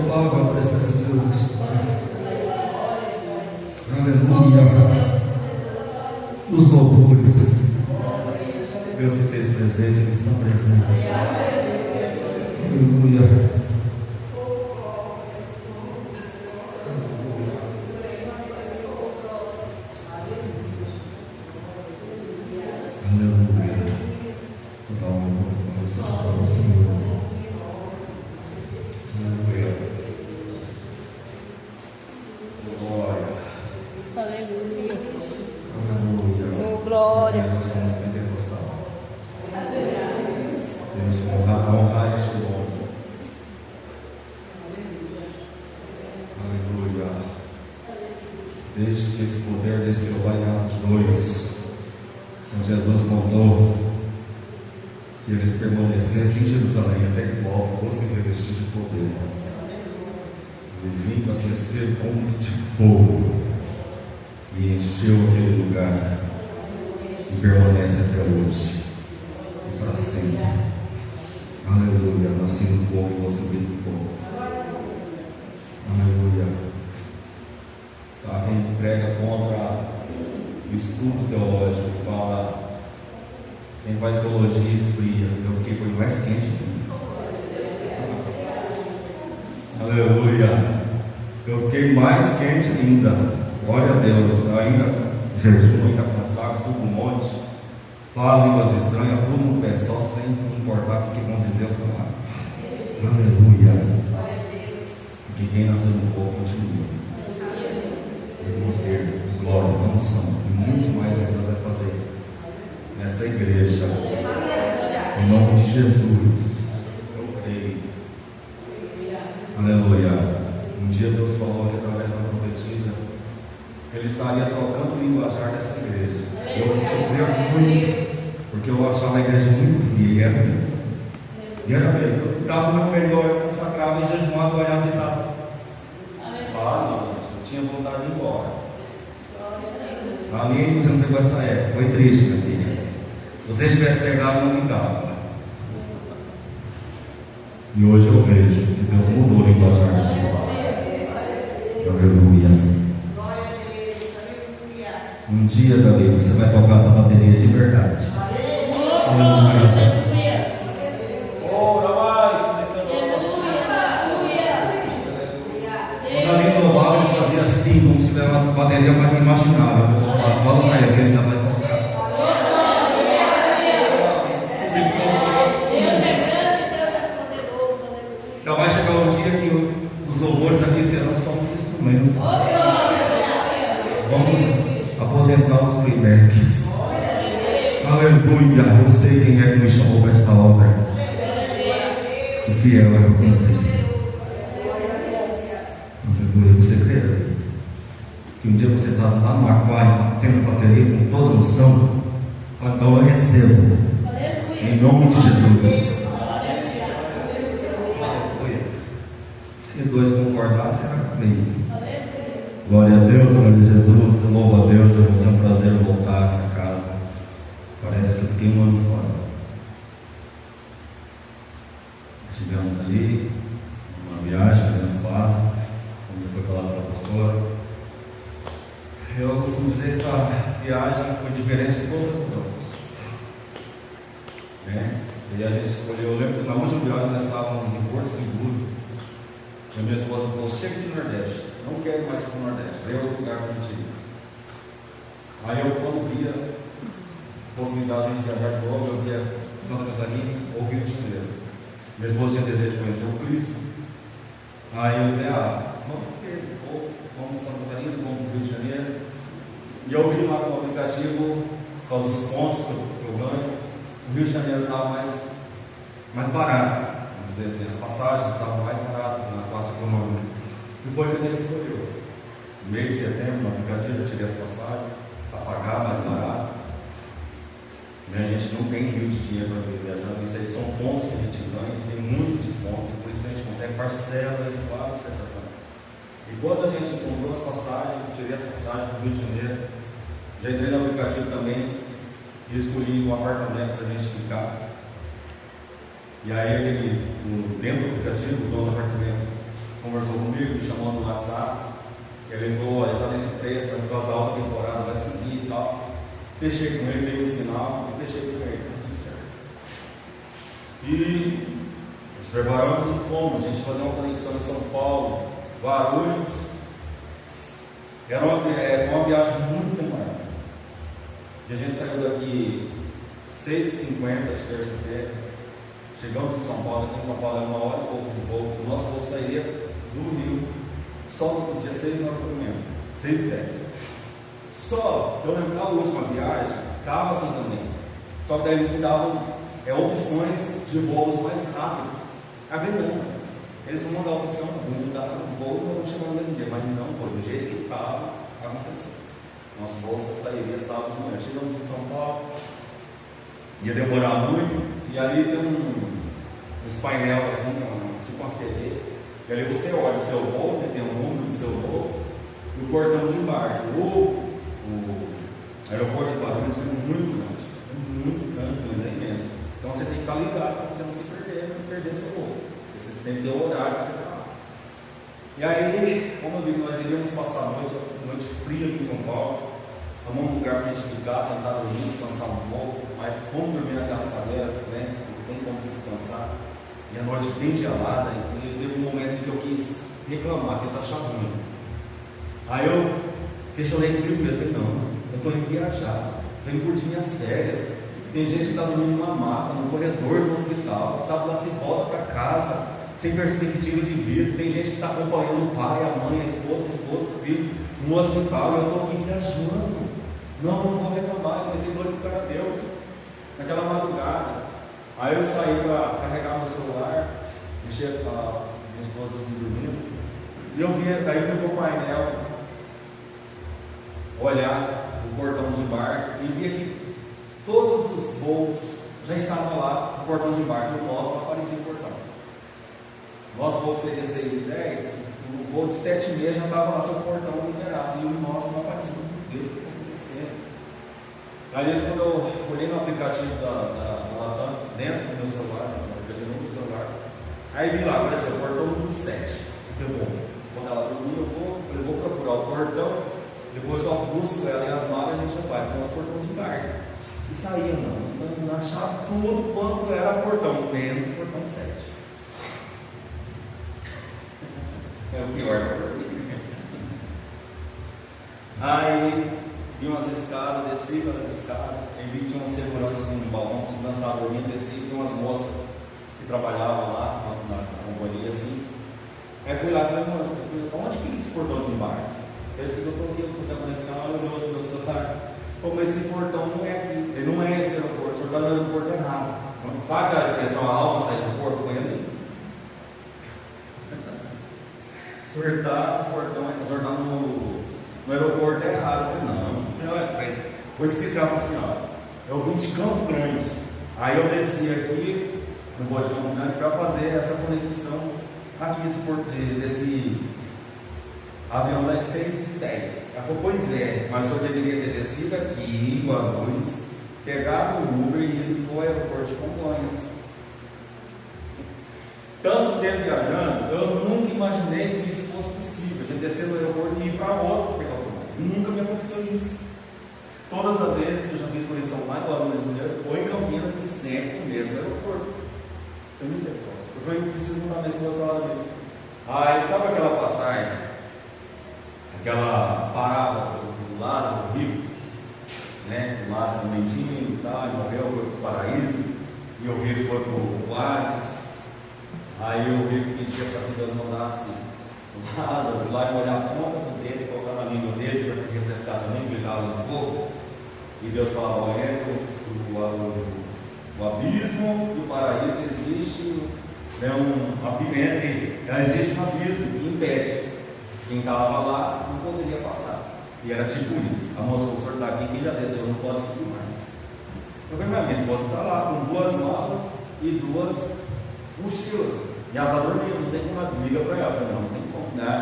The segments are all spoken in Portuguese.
louvável a presença de Deus neste lugar. Aleluia. Os louvores. Deus se fez presente, Ele está presente. Aleluia. Desde que esse poder desceu lá em Atos 2, quando Jesus mandou que eles permanecessem em Jerusalém até que o alto fosse revestido de poder. Eles vinham descer como de fogo e encheu aquele lugar e permanece até hoje e para sempre. Aleluia. Nasci no fogo e vou subir no fogo. Aleluia. Tá? Quem prega contra o estudo teológico fala, quem faz teologia esfria. Eu fiquei foi mais quente. Aleluia. Eu fiquei mais quente ainda. Glória a Deus. Ainda jejum, ainda cansado, subo um monte, falo línguas estranhas, pulo no pé só, sem importar o que vão dizer ou falar. Aleluia. Porque quem nasceu no fogo continua. Poder, glória, unção e muito mais que Deus vai fazer nesta igreja, em nome de Jesus. Eu creio. Aleluia. Um dia Deus falou que através da profetisa Ele estaria trocando o linguajar dessa igreja. Eu sofri muito porque eu achava a igreja muito fria, e era mesmo. E era mesmo. Eu estava no meu melhor, eu consagrava e jejuava, olhava, vocês sabem. Eu tinha vontade de ir embora. Amém? Você não pegou essa época. Foi triste, minha filha. Se você tivesse pegado, não ficava. E hoje eu vejo que Deus mudou o linguajar dessa palavra. Aleluia. Um dia, Davi, você vai tocar essa bateria de verdade. Aleluia. Como se tivesse uma bateria mais imaginável. Eu falo para ele que ele ainda vai tocar. Então vai chegar um dia que os louvores aqui serão só uns instrumentos. Vamos aposentar os playbacks. Aleluia. Eu sei quem é que me chamou para esta obra. O fiel é o confio. Aleluia. Você crê? Que um dia você está lá no aquário, tendo bateria com toda noção, então eu recebo, em nome de Jesus. Se dois concordarem, será feito. Glória a Deus, glória a Jesus, eu louvo a Deus, é um prazer voltar a essa casa. Parece que eu fiquei um ano fora. Estivemos ali, uma viagem, demos para, como foi falado para a pastora. Eu costumo dizer que essa viagem foi diferente de todas as outras. E a gente escolheu, eu lembro que na última viagem nós estávamos em Porto Seguro. E a minha esposa falou: chega de Nordeste, não quero mais para o Nordeste, veio outro lugar para a gente ir. Aí eu, quando via a possibilidade de viajar de novo, eu via Santa Catarina ou Rio de Janeiro. Minha esposa tinha desejo de conhecer o Cristo. Aí eu falei: vamos para Santa Catarina, vamos para o Rio de Janeiro. E eu vi lá no aplicativo, por causa dos pontos que eu ganho, o Rio de Janeiro estava mais barato. Vamos dizer assim, as passagens estavam mais baratas na classe econômica. E foi o que ele escolheu. No mês de setembro, no aplicativo, eu tirei as passagens para pagar mais barato. A gente não tem rio de dinheiro para vir viajando. Isso aí são pontos que a gente ganha, tem muito desconto, por isso que a gente consegue parcelas, várias prestações. E quando a gente comprou as passagens, tirei as passagens para o Rio de Janeiro, já entrei no aplicativo também e escolhi um apartamento para a gente ficar. E aí dentro do aplicativo, o dono do apartamento conversou comigo, me chamou no WhatsApp. Ele falou: olha, está nesse preço, por causa da alta temporada, vai subir e tal. Fechei com ele, dei um sinal e fechei com ele, tudo certo. E nos preparamos e fomos. A gente fazia uma conexão em São Paulo, Guarulhos. Foi uma viagem muito demorada. E a gente saiu daqui 6h50 de terça-feira. Chegamos em São Paulo, aqui em São Paulo é 1h e pouco de voo. O nosso voo sairia do Rio só no dia 6 horas da manhã, 6h10. Só que eu lembro que na última viagem, estava assim também. Só que daí eles me davam opções de voos mais rápidos. A ver, não. Eles não mandam a opção, vão mudar o voo, nós vamos chegar no mesmo dia. Mas não, foi do jeito que estava acontecendo. Nosso voo só sairia sábado de manhã. Chegamos em São Paulo, ia demorar muito, e ali tem uns painéis assim, tipo umas TV. E ali você olha o seu voo, tem o número do seu voo, e o portão de embarque. O aeroporto de Guarulhos é muito grande, mas é imenso. Então você tem que estar ligado para você não se perder, não perder seu voo. Você tem que ter o horário para você estar lá. E aí, como eu digo, nós iríamos passar a noite fria aqui em São Paulo. Arrumamos um lugar para a gente ficar, tentar dormir, descansar um pouco, mas como dormir naquelas cadeiras, né? Não tem como você descansar. E a noite bem gelada, e teve um momento em que eu quis reclamar, quis achar ruim. Aí eu questionei comigo mesmo, falei, não, eu estou indo viajar, estou indo curtir minhas férias. Tem gente que está dormindo numa maca, no corredor do hospital, sabe, lá se volta para casa, sem perspectiva de vida. Tem gente que está acompanhando o pai, a mãe, a esposa, o filho, no hospital, e eu estou aqui viajando. Não vou reclamar, eu comecei a glorificar a Deus naquela madrugada. Aí eu saí para carregar meu celular, mexer com a minha esposa assim dormindo, e eu vi, aí fui para o painel olhar o portão de embarque e vi que todos os voos já estavam lá no portão de embarque. O nosso não aparecia o portão. O nosso voo seria 6h10, o voo de 7h30 já estava lá seu portão liberado, e o nosso não aparecia. Meu Deus, o que está acontecendo? Aliás, quando eu olhei no aplicativo da Latam, dentro do meu celular, aí vi lá, apareceu o portão número 7. Eu falei, bom, quando ela dormir, eu vou procurar o portão, depois eu busco ela e as malas a gente já vai para os portões de embarque. E saía, não achava tudo quanto era portão, menos o portão 7. É o pior. Aí vi umas escadas, desci pelas escadas, e vi que tinha uma segurança assim no balão, a segurança estava dormindo, desci, tinha umas moças que trabalhavam lá na companhia assim. Aí fui lá e falei, moça, onde fica esse portão de embarque? Eu disse que eu estou aqui, eu fazer a conexão, eu olhou assim, meu celular. Como esse portão não é aqui, ele não é esse aeroporto, o senhor está no aeroporto errado. Sabe aquela expressão, a alma sai do corpo? Foi ali. O senhor está no portão, o senhor está no aeroporto errado. Eu falei, não, vou explicar para a senhora. Eu vim de Campo Grande, aí eu desci aqui no voo de Campo Grande para fazer essa conexão aqui desse avião das 6h10. Ela falou, pois é, mas o senhor deveria ter descido aqui em Guarulhos, pegado o Uber e ido para o aeroporto de Congonhas. Tanto tempo viajando, eu nunca imaginei que isso fosse possível, de descer do aeroporto e ir para outro pegar o Uber. Nunca me aconteceu isso. Todas as vezes que eu já fiz conexão lá em Guarulhos mesmo, ou em Campinas, e sempre no mesmo aeroporto. Eu não sei qual. Eu falei, preciso mudar minha esposa lá dentro. Aí, sabe aquela passagem? Aquela parada do Lázaro, do Rio, né? O Lázaro no Mendinho e tal, ele morreu, foi para o Paraíso, e o Rio foi para o Hades. Aí o Rio pedia para que Deus mandasse o Lázaro ir lá e molhar a ponta do dedo, colocar na língua dele para que refrescasse a língua, ele estava no fogo. E Deus falava, o abismo e o paraíso existe, né, existe um abismo que impede. Quem estava lá não poderia passar. E era tipo isso. A moça, o senhor está aqui, quem já desceu não pode subir mais. Eu falei, minha esposa está lá com 2 malas e 2 mochilas. E ela está dormindo, não tem como, liga para ela. Eu falei, não tem como, né?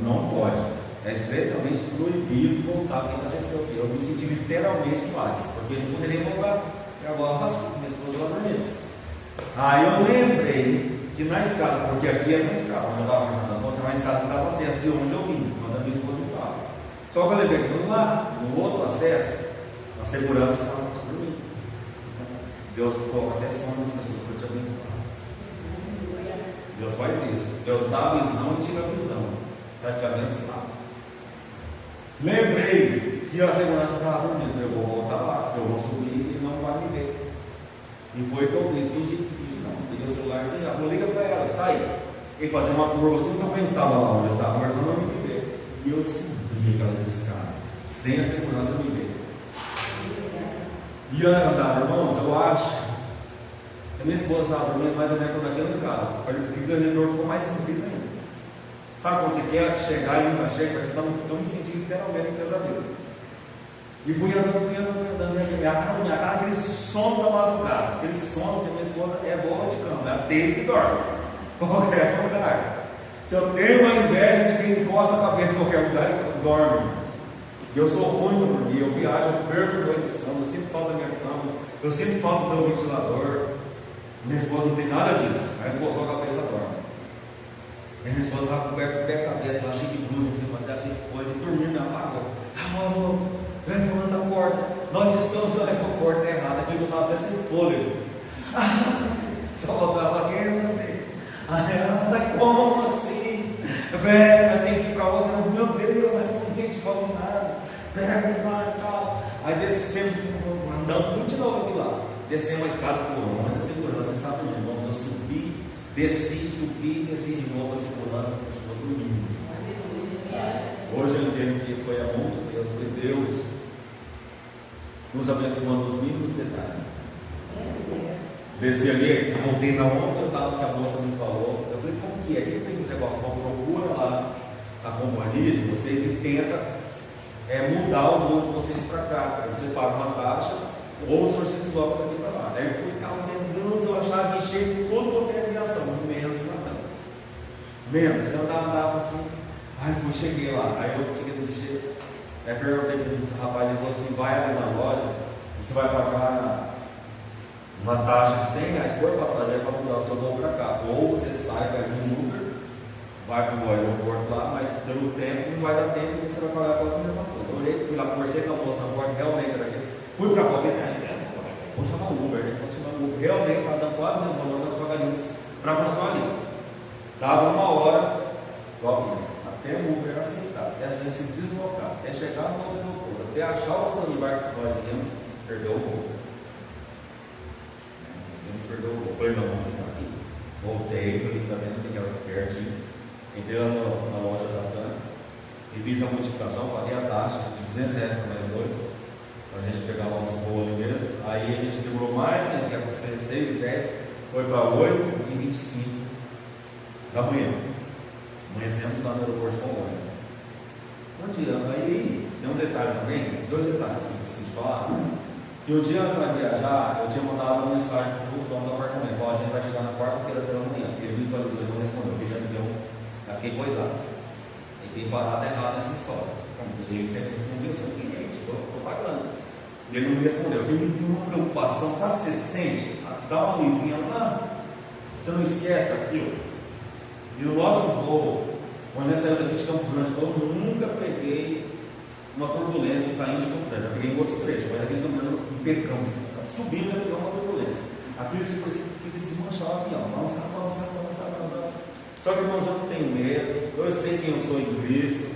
Não pode. É estritamente proibido voltar quem já desceu aqui. Eu me senti literalmente quase, porque ele não poderia voltar. E agora minha esposa está dormindo. Aí eu lembrei que na escada, porque aqui era uma escada, onde eu estava marchando as mãos, era uma escada que dava acesso de onde eu vim, quando a minha esposa estava. Só que eu lembrei que lá, no outro acesso, a segurança estava dormindo. Deus coloca até som das pessoas para te abençoar. Deus faz isso. Deus dá a visão e tira a visão para te abençoar. Lembrei que a segurança estava dormindo. Eu vou voltar lá, eu vou subir e ele não vai me ver. E foi o que eu fiz. Fingi não. Peguei o celular assim, eu liga para ela, sai. Ele fazia uma curva assim, então eu estava lá onde eu estava conversando, não me ver. E eu subi aquelas escadas, sem a segurança me ver. E eu andava, irmãos, eu acho que a minha esposa estava dormindo mais ou menos quando aquela em casa. O corredor ficou mais comprido ainda. Sabe quando você quer chegar e nunca chega? Parece que eu me senti literalmente em pesadelo. E fui andando, minha cara, aquele sono da madrugada, aquele sono que a minha esposa é boa de cama, ela tem que dorme, qualquer lugar. Se eu tenho uma inveja de quem encosta a cabeça em qualquer lugar, eu dorme. Eu sou ruim no dormir, eu viajo, eu perco o noite de sono, eu sinto falta da minha cama, eu sinto falta do meu ventilador. Minha esposa não tem nada disso, aí encostou a cabeça dorme. E minha esposa estava coberta com o pé de cabeça, lá cheia de blusa em cima dela, cheia de coisa, e dormindo, ela apagou. Amor, levanta a porta, nós estamos olhando a porta errada, aqui eu estava até sem fôlego. Só voltava quem é você? Como assim? Velho, nós temos que ir para outra. Meu Deus, mas ninguém te falou nada. Pega lá e tal. Aí descemos, andando de novo aqui lá. Descemos a escada por onde a segurança estava dormindo. Vamos, eu subi, desci de novo, a segurança continuou dormindo. Hoje eu entendo que foi a mão de Deus, foi Deus nos abençoando os mínimos detalhes. Desci ali, voltei na onde eu estava, que a moça me falou. Eu falei, como que é? O que tem que fazer agora? Procura lá a companhia de vocês e tenta mudar o voo de vocês para cá. Você paga uma taxa ou o senhor se desloca daqui para lá. Aí eu fui, Deus, eu achava que encher todo o hotel de aviação, menos nada. Menos, eu andava assim. Aí fui, cheguei lá. Aí eu cheguei do jeito. Aí perguntei para esse rapaz, ele falou assim: vai ali na loja, você vai pagar uma taxa de R$100 por passageiro para mudar o seu voo para cá. Ou você sai, vai no Uber, vai para o aeroporto lá, mas pelo tempo não vai dar tempo e você vai pagar quase a mesma coisa. Eu olhei, fui lá, conversei com a moça na porta, realmente era aquilo. Fui para fora, vou chamar o Uber, né? Vou chamar o Uber. Realmente estava dando quase o mesmo valor que nós pagaríamos para continuar ali. Dava uma hora, igual isso, até o Uber aceitar, até a gente se deslocar, até chegar no aeroporto, até achar o outro embarque que nós íamos, perdeu o voo. Perdeu o voo. Falei, não, vamos ficar aqui. Voltei, falei, tá vendo que era pertinho. Entrei lá na loja da TAM e fiz a modificação, paguei a taxa de R$200 para nós dois, para a gente pegar o nosso voo ali mesmo. Aí a gente demorou mais, né, que era 6h10, foi para 8h25 da manhã. Amanhecemos lá no aeroporto de Congonhas. Bom dia. Aí tem um detalhe também, dois detalhes que eu esqueci de falar. E um dia antes de viajar, eu tinha mandado uma mensagem para o dono do apartamento: ó, a gente vai chegar na quarta-feira pela manhã. Ele visualizou e não respondeu, porque já me deu, já fiquei coisado. Ele tem parado errado nessa história. Ele sempre respondia: eu sou cliente, estou pagando. E ele não me respondeu. Ele me deu uma preocupação, sabe o que você sente? Dá uma luzinha lá, você não esquece daquilo. E no nosso voo, quando nós saímos daqui de Campo Grande, eu nunca peguei uma turbulência saindo de Campo Grande. Já peguei em outros trechos, mas aquele Campo Grande pecamos, subindo já pegou uma turbulência. Aquilo se fica desmanchar o avião, balançar. Só que, irmãos, eu não tenho medo, eu sei quem eu sou em Cristo.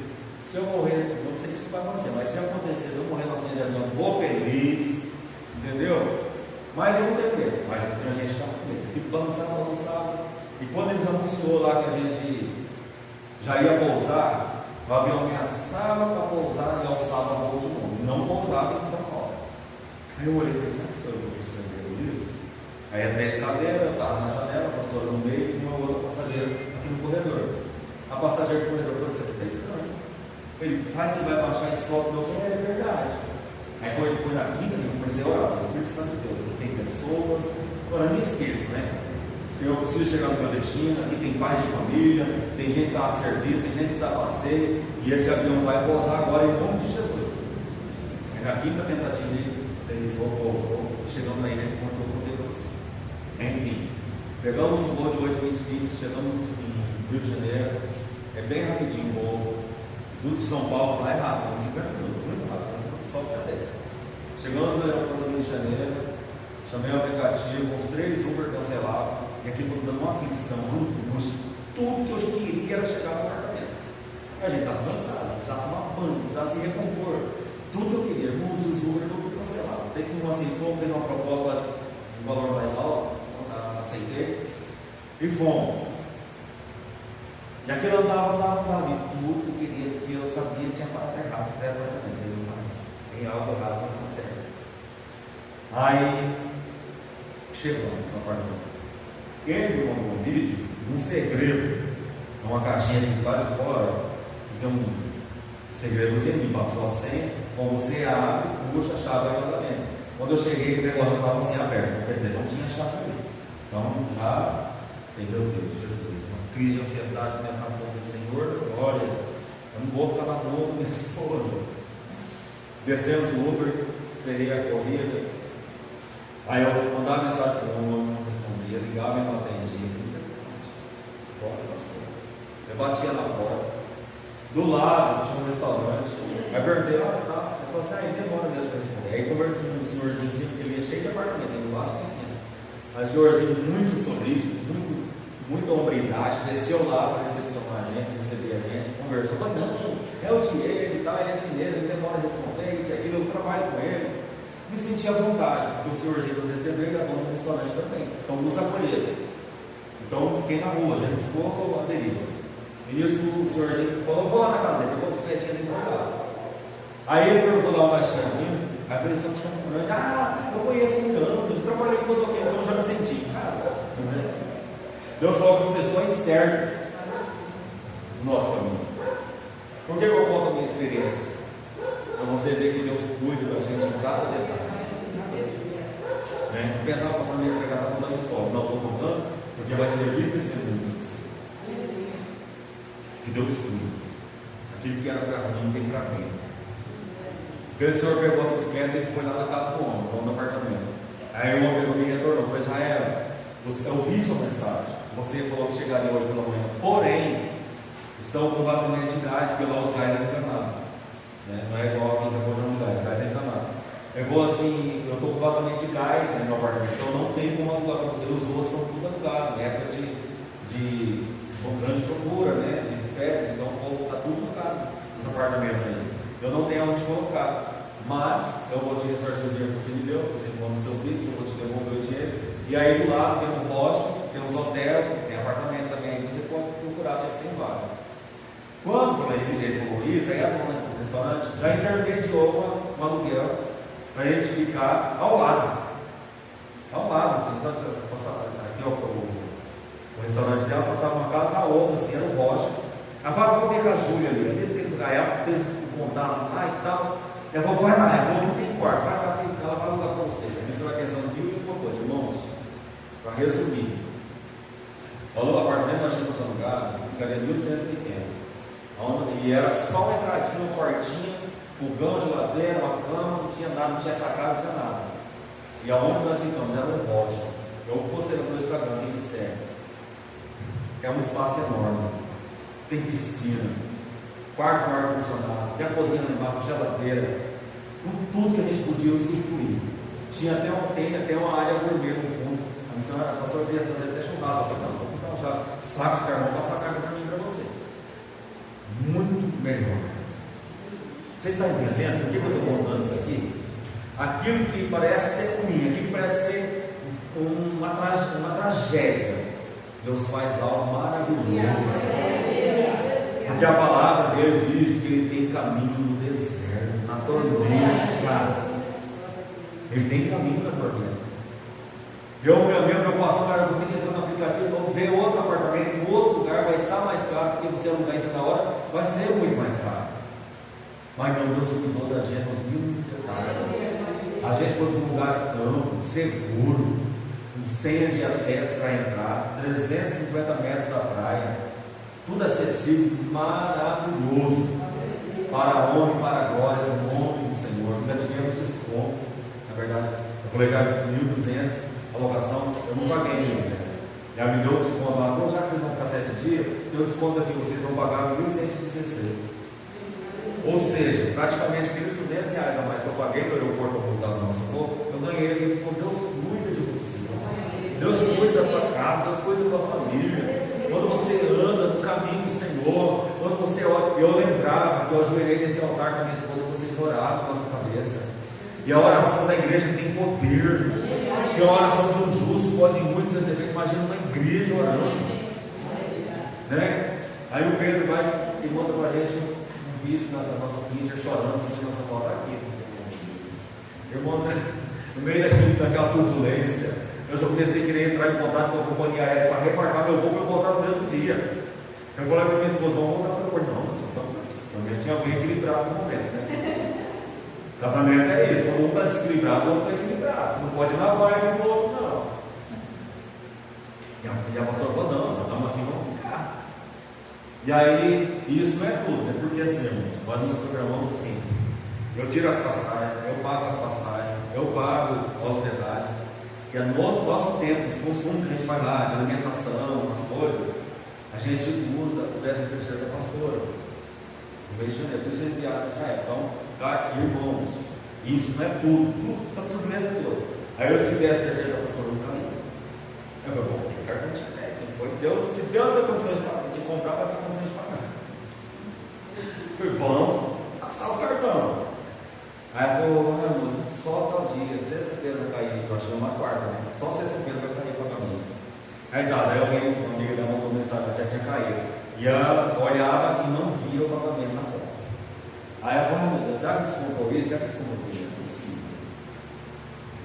Se eu morrer, não sei se isso vai acontecer, mas se acontecer, eu morrer no acidente de avião, vou feliz, entendeu? Mas eu não tenho medo, mas a gente está com medo. Fico balançado. E quando eles anunciou lá que a gente já ia pousar, o avião ameaçava para pousar e alçava a voo de novo. Não pousava em São Paulo. Aí eu olhei e falei: será que sou eu que percebi isso? Aí a 10 cadeiras, eu estava na janela, a pastora no meio e uma outra passageira aqui no corredor. A passageira do corredor falou: você está estranho. Ele faz que vai baixar e solta. Eu falei: é verdade. Aí foi na quinta que eu comecei a orar: Espírito Santo de Deus, aqui tem pessoas, orando em espírito, né? Senhor, eu preciso chegar no meu destino. Aqui tem pais de família, tem gente que está a serviço, tem gente que está a passeio, e esse avião vai pousar agora em nome de Jesus. Aí na quinta tentativa ele pousou, chegando aí nesse ponto que eu contei para você. Enfim, Pegamos um voo de 8h25, chegamos em Rio de Janeiro, é bem rapidinho o voo. Do de São Paulo lá é rápido, 50 minutos, muito rápido, só que já desce. Chegamos no aeroporto do Rio de Janeiro, chamei o aplicativo, uns 3 Uber cancelados, e aqui foi dando uma aflição, uma angústia. Tudo que eu queria era chegar no apartamento. A gente estava cansado, precisava tomar banho, precisava se recompor. Tudo que eu queria, com os Uber, tudo cancelado. Tem que um aceitou, fez uma proposta lá de valor mais alto, aceitei, e fomos. E aquilo andava, e tudo que eu queria, porque eu sabia que tinha parado errado, até apartamento, tem algo errado para não certo. Aí, chegamos no apartamento. Ele me mandou um vídeo, um segredo, uma caixinha aqui lá de fora, tem um segredozinho, me passou a senha, como você abre, puxa a chave do apartamento. Quando eu cheguei, o negócio já estava assim aberto, quer dizer, não tinha chave ali. Então, já, meu Deus, Jesus, uma crise de ansiedade, né? Senhor, glória, eu não vou ficar na rua com minha esposa. Descemos do Uber, encerrei a corrida. Aí eu mandava mensagem para o homem, não respondia, ligava e não atendia. Eu batia na porta. Do lado tinha um restaurante. Aí perguntei, tá. Eu falei assim, demora mesmo para responder. Aí converti um senhorzinho, porque ele ia cheio de apartamento, tem embaixo e em cima. Aí o senhorzinho muito solícito, muita hombridade, desceu lá para recepcionar a gente, receber a gente, conversou. Falei, não, é o Diego e tal, ele é assim mesmo, ele demora a responder, isso e aquilo, eu trabalho com ele. Me senti à vontade, porque o senhorzinho nos recebeu e a dona do restaurante também. Então nos acolheram. Então fiquei na rua, a gente ficou à deriva. E nisso o senhorzinho falou, vou lá na casa dele, eu vou bicicletinha dele lá. Aí ele perguntou lá o baixinho vindo, aí eu falei, só te chamo grande, eu conheço um tanto, eu trabalhei com o motoqueiro, então eu já me senti em casa. Deus coloca as pessoas certas no nosso caminho. Por que eu conto a minha experiência? Para você ver que Deus cuida da gente em cada detalhe. Não pensava que a minha pregada está contando história. Não estou contando, porque vai servir para testemunho para você. Que Deus cuida. Aquilo que era para mim tem para mim. Porque o senhor pegou a bicicleta e foi lá na casa do homem, no apartamento. Aí o homem pegou e me retornou. Falei, Israel, eu vi sua mensagem. Você falou que chegaria hoje pela manhã. Porém, estão com vazamento de gás, porque lá os gás é encanado. Não é igual aqui que está com gás é encanado. Eu vou assim, eu estou com vazamento de gás no meu apartamento, então não tem como alugar para você. Os outros estão tudo alugados, época de grande procura, de férias, então o povo está tudo alugado nos apartamentos aí. Eu não tenho onde colocar, mas eu vou te ressarcir o dinheiro que você me deu, você me manda o seu Pix, eu vou te devolver o dinheiro. E aí do lado tem um poste, tem uns hotéis, tem apartamento também, você pode procurar ver se tem vaga. Quando ele falou isso, aí a dona do restaurante já intermediou um aluguel para eles ficar ao lado. Ao lado, assim, sabe, aqui o restaurante dela passava uma casa na outra, assim, era o Rocha. Ela falou, vou ver com a Júlia ali, aí ela fez o contato lá e tal. Ela falou, vai lá, ela falou que tem quarto, vai lá, ela vai alugar para vocês. A gente vai pensando em uma coisa, irmãos, para resumir. O apartamento nós tínhamos alugado, ficaria 1.250. E era só uma entradinha, um quartinho, fogão, geladeira, uma cama, não tinha nada, não tinha sacada, não tinha nada. E aonde nós ficamos era um Rocha. Eu postei no Instagram, quem me segue. É um espaço enorme. Tem piscina, quarto com ar-condicionado, tem a cozinha lá embaixo, geladeira, com tudo que a gente podia usufruir. Tinha até uma área gourmet no fundo. A missão era, a pastora queria fazer até churrasco. Eu falei, não, então já saco de carvão, passar carne para mim e para você. Muito melhor. Vocês estão entendendo por que eu estou contando isso aqui? Aquilo que parece ser ruim, aquilo que parece ser uma tragédia, Deus faz algo maravilhoso. Porque a palavra dele diz que ele tem caminho no deserto, na tormenta. Ele tem caminho na tormenta. Meu pastor era porque entrou no aplicativo, então ver outro apartamento em outro lugar vai estar mais caro, porque você alugar isso na hora, vai ser muito mais caro. Mas não, Deus cuidou da gente nos mínimos detalhes. A gente foi para um lugar amplo, seguro, com senha de acesso para entrar, 350 metros da praia, tudo acessível, maravilhoso, para a honra e para a glória do nome do Senhor. Ainda tivemos desconto, na verdade, eu falei que era 1.200, a locação, eu não paguei 1.200, E ela me deu um desconto lá, já que vocês vão ficar 7 dias, deu um desconto aqui, vocês vão pagar 1.116. Ou seja, praticamente aqueles R$200 a mais que eu paguei no aeroporto para voltar no nosso povo, eu ganhei aquele desconto. Deus cuida de você. Deus cuida da tua casa, Deus cuida da tua família. Quando você anda no caminho do Senhor, quando você ora, eu lembrava que eu ajoelhei nesse altar com a minha esposa, vocês oravam na nossa cabeça. E a oração da igreja tem poder. Se a oração de um justo pode muito ser efeito, imagina uma igreja orando. Né? Aí o Pedro vai e manda para a gente um vídeo da nossa teacher chorando, sentindo nossa falta aqui. Irmãos, no meio daquela turbulência, eu já comecei a querer entrar em contato com a companhia aérea para remarcar meu voo para eu voltar no mesmo dia. Eu falei para minha esposa, vamos voltar para o aeroporto. Não, também tinha alguém equilibrado no momento, né? Casamento é isso, quando um está desequilibrado, o outro está equilibrado. Você não pode ir na vibe do outro, não. E a pastora falou, não, nós estamos aqui, vamos ficar. E aí, isso não é tudo, né? Porque assim, irmãos, nós nos programamos assim, eu tiro as passagens, eu pago as passagens, eu pago a hospedagem, e no nosso tempo, os consumos que a gente faz lá, de alimentação, as coisas, a gente usa o 13º da pastora, no mês de janeiro, por isso que a gente viaja nessa época. Então, tá, irmãos, isso não é tudo, essa turbulência toda. Aí eu disse 13º da pastora no caminho. Eu falei, bom, tem cartão de crédito, se Deus deu condições de comprar, vai ter condições de pagar. Eu falei, vamos passar os cartões. Aí ela falou, mano, só tal dia, sexta-feira vai cair, eu acho que é uma quarta, né? Só sexta-feira vai cair o pagamento. Aí tá, daí alguém, uma amiga dela mandou mensagem, já tinha caído. E ela olhava e não via o pagamento na conta. Aí ela falou, meu Deus, será que descontou alguém? Será que descontou alguém? É possível.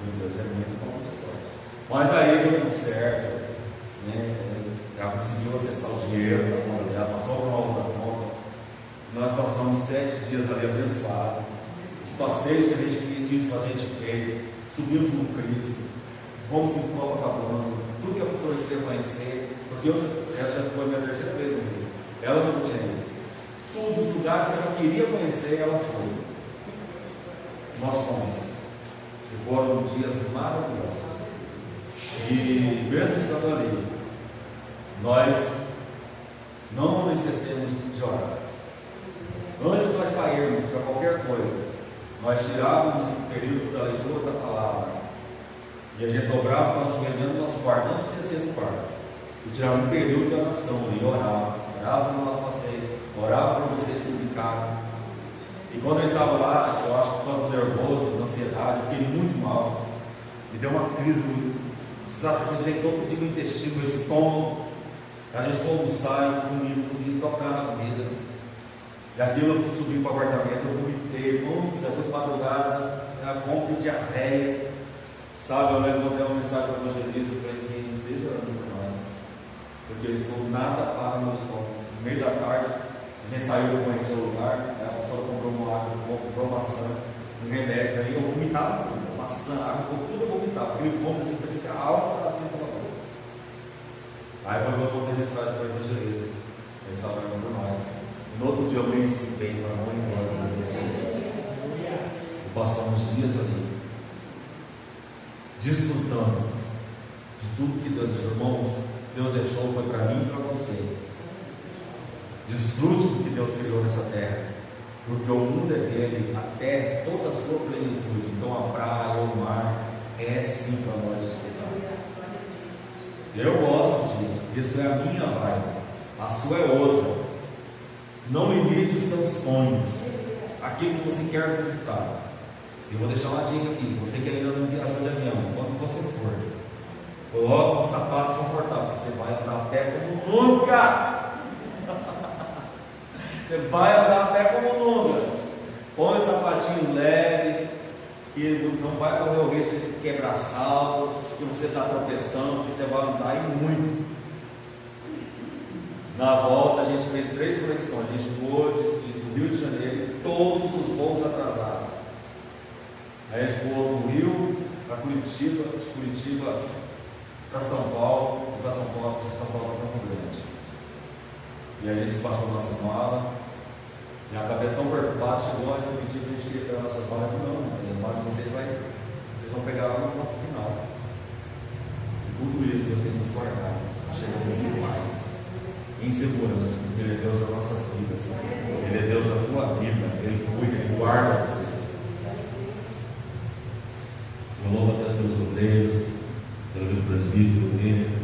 Meu Deus, é muito falta de sorte. Mas aí deu tudo certo, né? Já conseguiu acessar o dinheiro, já passou para uma outra conta. Nós passamos 7 dias ali abençoados. Os passeios que a gente quis, a gente fez, subimos no Cristo, fomos em Copacabana, tudo que a pessoa queria conhecer, porque essa já foi a minha 3ª vez no Rio, ela não tinha ido. Todos os lugares que ela queria conhecer, ela foi. Nós fomos. E foram dias maravilhosos. E mesmo estando ali, nós não nos esquecemos de orar. Antes de nós sairmos para qualquer coisa, nós tirávamos o período da leitura da palavra e a gente dobrava o nosso joelho dentro do nosso quarto, antes de descer do quarto, e tirava um período de oração e orava no nosso passeio, orava para vocês suplicar. E quando eu estava lá, eu acho que por causa do nervoso, da ansiedade, eu fiquei muito mal, me deu uma crise, exatamente, deitou tudo no intestino, no estômago. A gente foi almoçar, comíamos e tocar na comida. E aquilo eu subi para o apartamento, eu vomitei, nossa, foi de madrugada, fome de diarreia. Sabe, eu levantei uma mensagem para o evangelista, eu falei assim, esteja orando por nós, porque eu estou nada para o meu estômago. No meio da tarde, a gente saiu para conhecer o lugar, a pastora comprou uma água, comprou maçã, um remédio, aí eu vomitava tudo, maçã, água, tudo eu vomitava, aquele vômito assim, parecia que a alma estava assim pela boca. Aí eu mandei mensagem para o evangelista, ele estava orando por nós. No outro dia eu me bem para não ir embora. E passamos dias ali, desfrutando de tudo que Deus deixou. Irmãos, Deus deixou foi para mim e para você. Desfrute do que Deus criou nessa terra, porque o mundo é dele, a terra é toda a sua plenitude. Então a praia, o mar, é sim para nós desfrutar. Eu gosto disso, porque isso é a minha vibe, a sua é outra. Não limite os teus sonhos, aquilo que você quer conquistar. Eu vou deixar uma dica aqui, você que ainda não viajou de avião, quando você for, coloque um sapato confortável, você vai andar a pé como nunca. Você vai andar a pé como nunca. Põe um sapatinho leve, que não vai correr o risco de quebrar salto, que você está tropeçando, que você vai andar e muito. Na volta a gente fez 3 conexões, a gente voou do Rio de Janeiro, todos os voos atrasados. Aí a gente voou do Rio para Curitiba, de Curitiba para São Paulo, e para São Paulo para Campo Grande. E aí a gente despachou nossa mala, e a cabeça tão preocupada, chegou e pediu que a gente queria pegar nossas malas. Eu falei, não, a mala de vocês vão pegar lá no ponto final. E tudo isso Deus tem que nos guardar. chegamos em paz, em segurança, porque Ele é Deus das nossas vidas, Ele é Deus da tua vida, Ele cuida, Ele guarda você. Eu louvo a Deus pelos obreiros, pelo presbítero dele,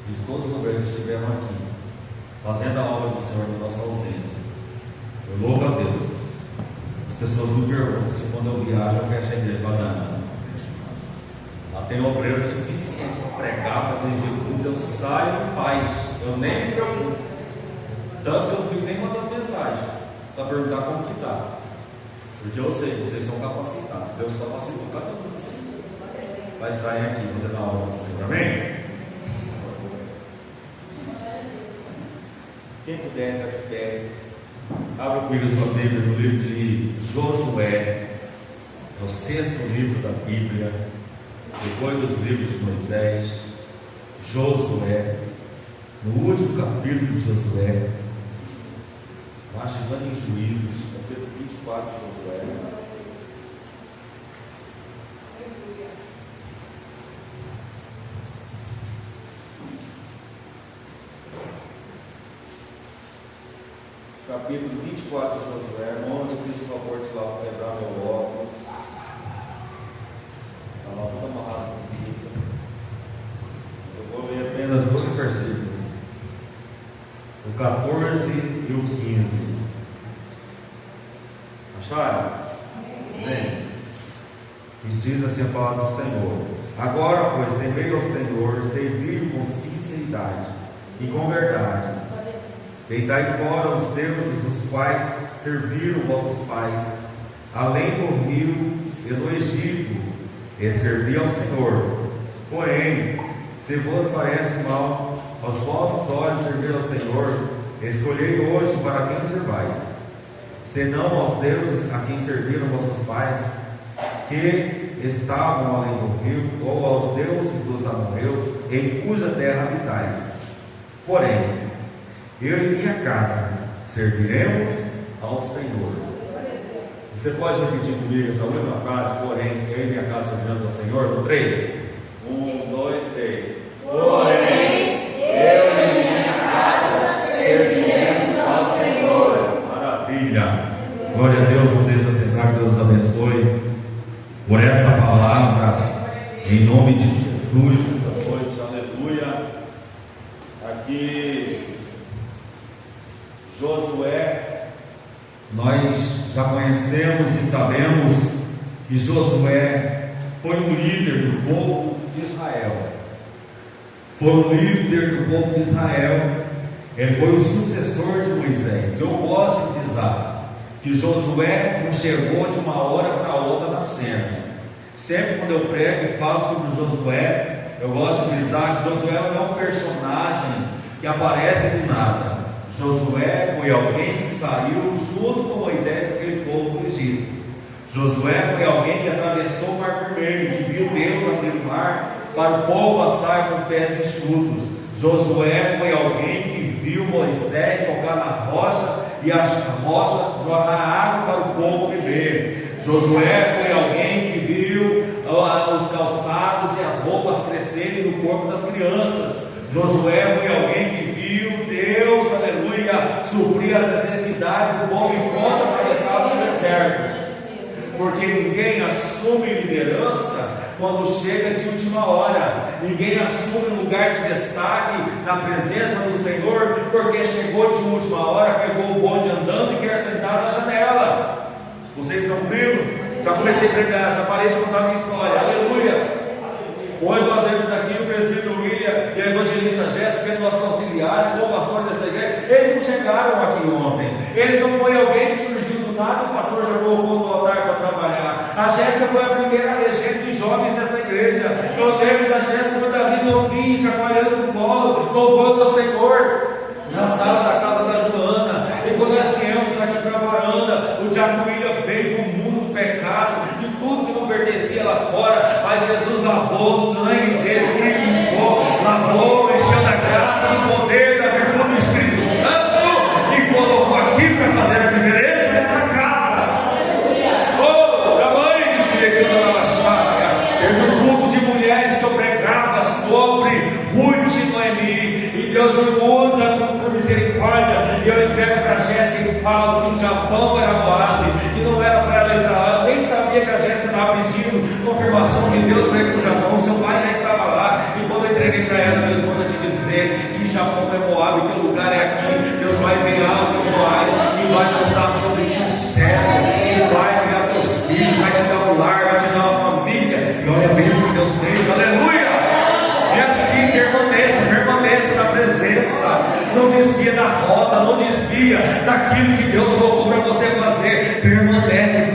e de todos os obreiros que estiveram aqui, fazendo a obra do Senhor na nossa ausência. Eu louvo a Deus. As pessoas me perguntam se quando eu viajo eu fecho a igreja. Eu falo, não. Lá tem obreiro suficiente para pregar, para dirigir tudo. Eu saio em paz. Eu nem me preocupo. Tanto que eu não fico nem mandando mensagem para perguntar como que está. Porque eu sei que vocês são capacitados. Deus capacitou cada um de vocês para estarem aqui fazendo a obra do Senhor. Amém? Quem puder, ficar de pé. Abra comigo sua Bíblia no livro de Josué, é o 6º livro da Bíblia, depois dos livros de Moisés. Josué, no último capítulo de Josué, lá chegando em Juízes, capítulo 24 de Josué. Capítulo 24 de Josué, irmãos, eu fiz o favor de lá quebrar meu óculos. Estava tudo amarrado com fita. Eu vou ler apenas 2 versículos, o 14 e o 15. Acharam? Amém. E diz assim a palavra do Senhor: agora, pois, temei ao Senhor, servir com sinceridade e com verdade. Deitai fora os deuses os quais serviram vossos pais, além do rio e do Egito, e servi ao Senhor. Porém, se vos parece mal aos vossos olhos servir ao Senhor, escolhei hoje para quem servais, senão aos deuses a quem serviram vossos pais, que estavam além do rio, ou aos deuses dos amorreus, em cuja terra habitais. Porém, eu e minha casa serviremos ao Senhor. Você pode repetir comigo essa última frase? Porém, eu e minha casa serviremos ao Senhor? No 3. 1, 2, 3. Porém, eu e minha casa serviremos ao Senhor. Maravilha. Glória a Deus por essa assembleia, que Deus abençoe por esta palavra, em nome de Jesus, esta noite. Aleluia. Aqui Josué, nós já conhecemos e sabemos que Josué foi um líder do povo de Israel. Foi um líder do povo de Israel. Ele foi o sucessor de Moisés. Eu gosto de frisar que Josué não chegou de uma hora para outra na cena. Sempre quando eu prego e falo sobre Josué, eu gosto de frisar que Josué não é um personagem que aparece do nada. Josué foi alguém que saiu junto com Moisés, aquele povo do Egito. Josué foi alguém que atravessou o mar vermelho, que viu Deus abrir o mar para o povo passar com pés enxutos. Josué foi alguém que viu Moisés tocar na rocha e a rocha jorrar água para o povo beber. Josué foi alguém que viu os calçados e as roupas crescerem no corpo das crianças. Josué foi alguém que viu Deus, aleluia, suprir as necessidades do povo enquanto atravessava o deserto. Porque ninguém assume liderança quando chega de última hora. Ninguém assume um lugar de destaque na presença do Senhor porque chegou de última hora, pegou o bonde andando e quer sentar na janela. Vocês estão comigo? Já comecei a pregar, já parei de contar a minha história. Aleluia. Hoje nós vemos aqui o presbítero William e a evangelista Jéssica sendo nossos auxiliares, como pastor dessa igreja. Eles não chegaram aqui ontem. Eles não foi alguém que surgiu do nada, o pastor já colocou no altar para trabalhar. A Jéssica foi a primeira regente de jovens dessa igreja. Eu lembro da Jéssica quando a vida novinha, chacoalhando no colo, louvando ao Senhor, na sala da casa da Joana. E quando nós viemos aqui para a varanda, o diabo William veio do mundo do pecado, de tudo que não pertencia lá fora, mas Jesus lavou no sangue dele, limpou, lavou, encheu da graça, do poder, da virtude do Espírito Santo e colocou aqui para fazer a diferença nessa casa. Oh, tamanho de Espírito da Chácara. Teve um grupo de mulheres que eu pregava sobre Ruth e Noemi. eu entrego para a Jéssica e falo que o Japão era Moabe, que não era para ela entrar lá. Eu nem sabia que a Jéssica estava pedindo confirmação de Deus para ir para o Japão. Seu pai já estava lá. E quando eu entreguei para ela, Deus manda te dizer que Japão não é Moabe, teu lugar é aqui. Deus vai enviar o teu Moabe e vai lançar sobre ti o céu, e vai criar teus filhos, vai te dar um lar, vai te dar uma família. E olha a bênção que Deus fez, aleluia! É assim, permaneça na presença, não desvia da rota, não desvia daquilo que Deus colocou para você fazer. Permanece no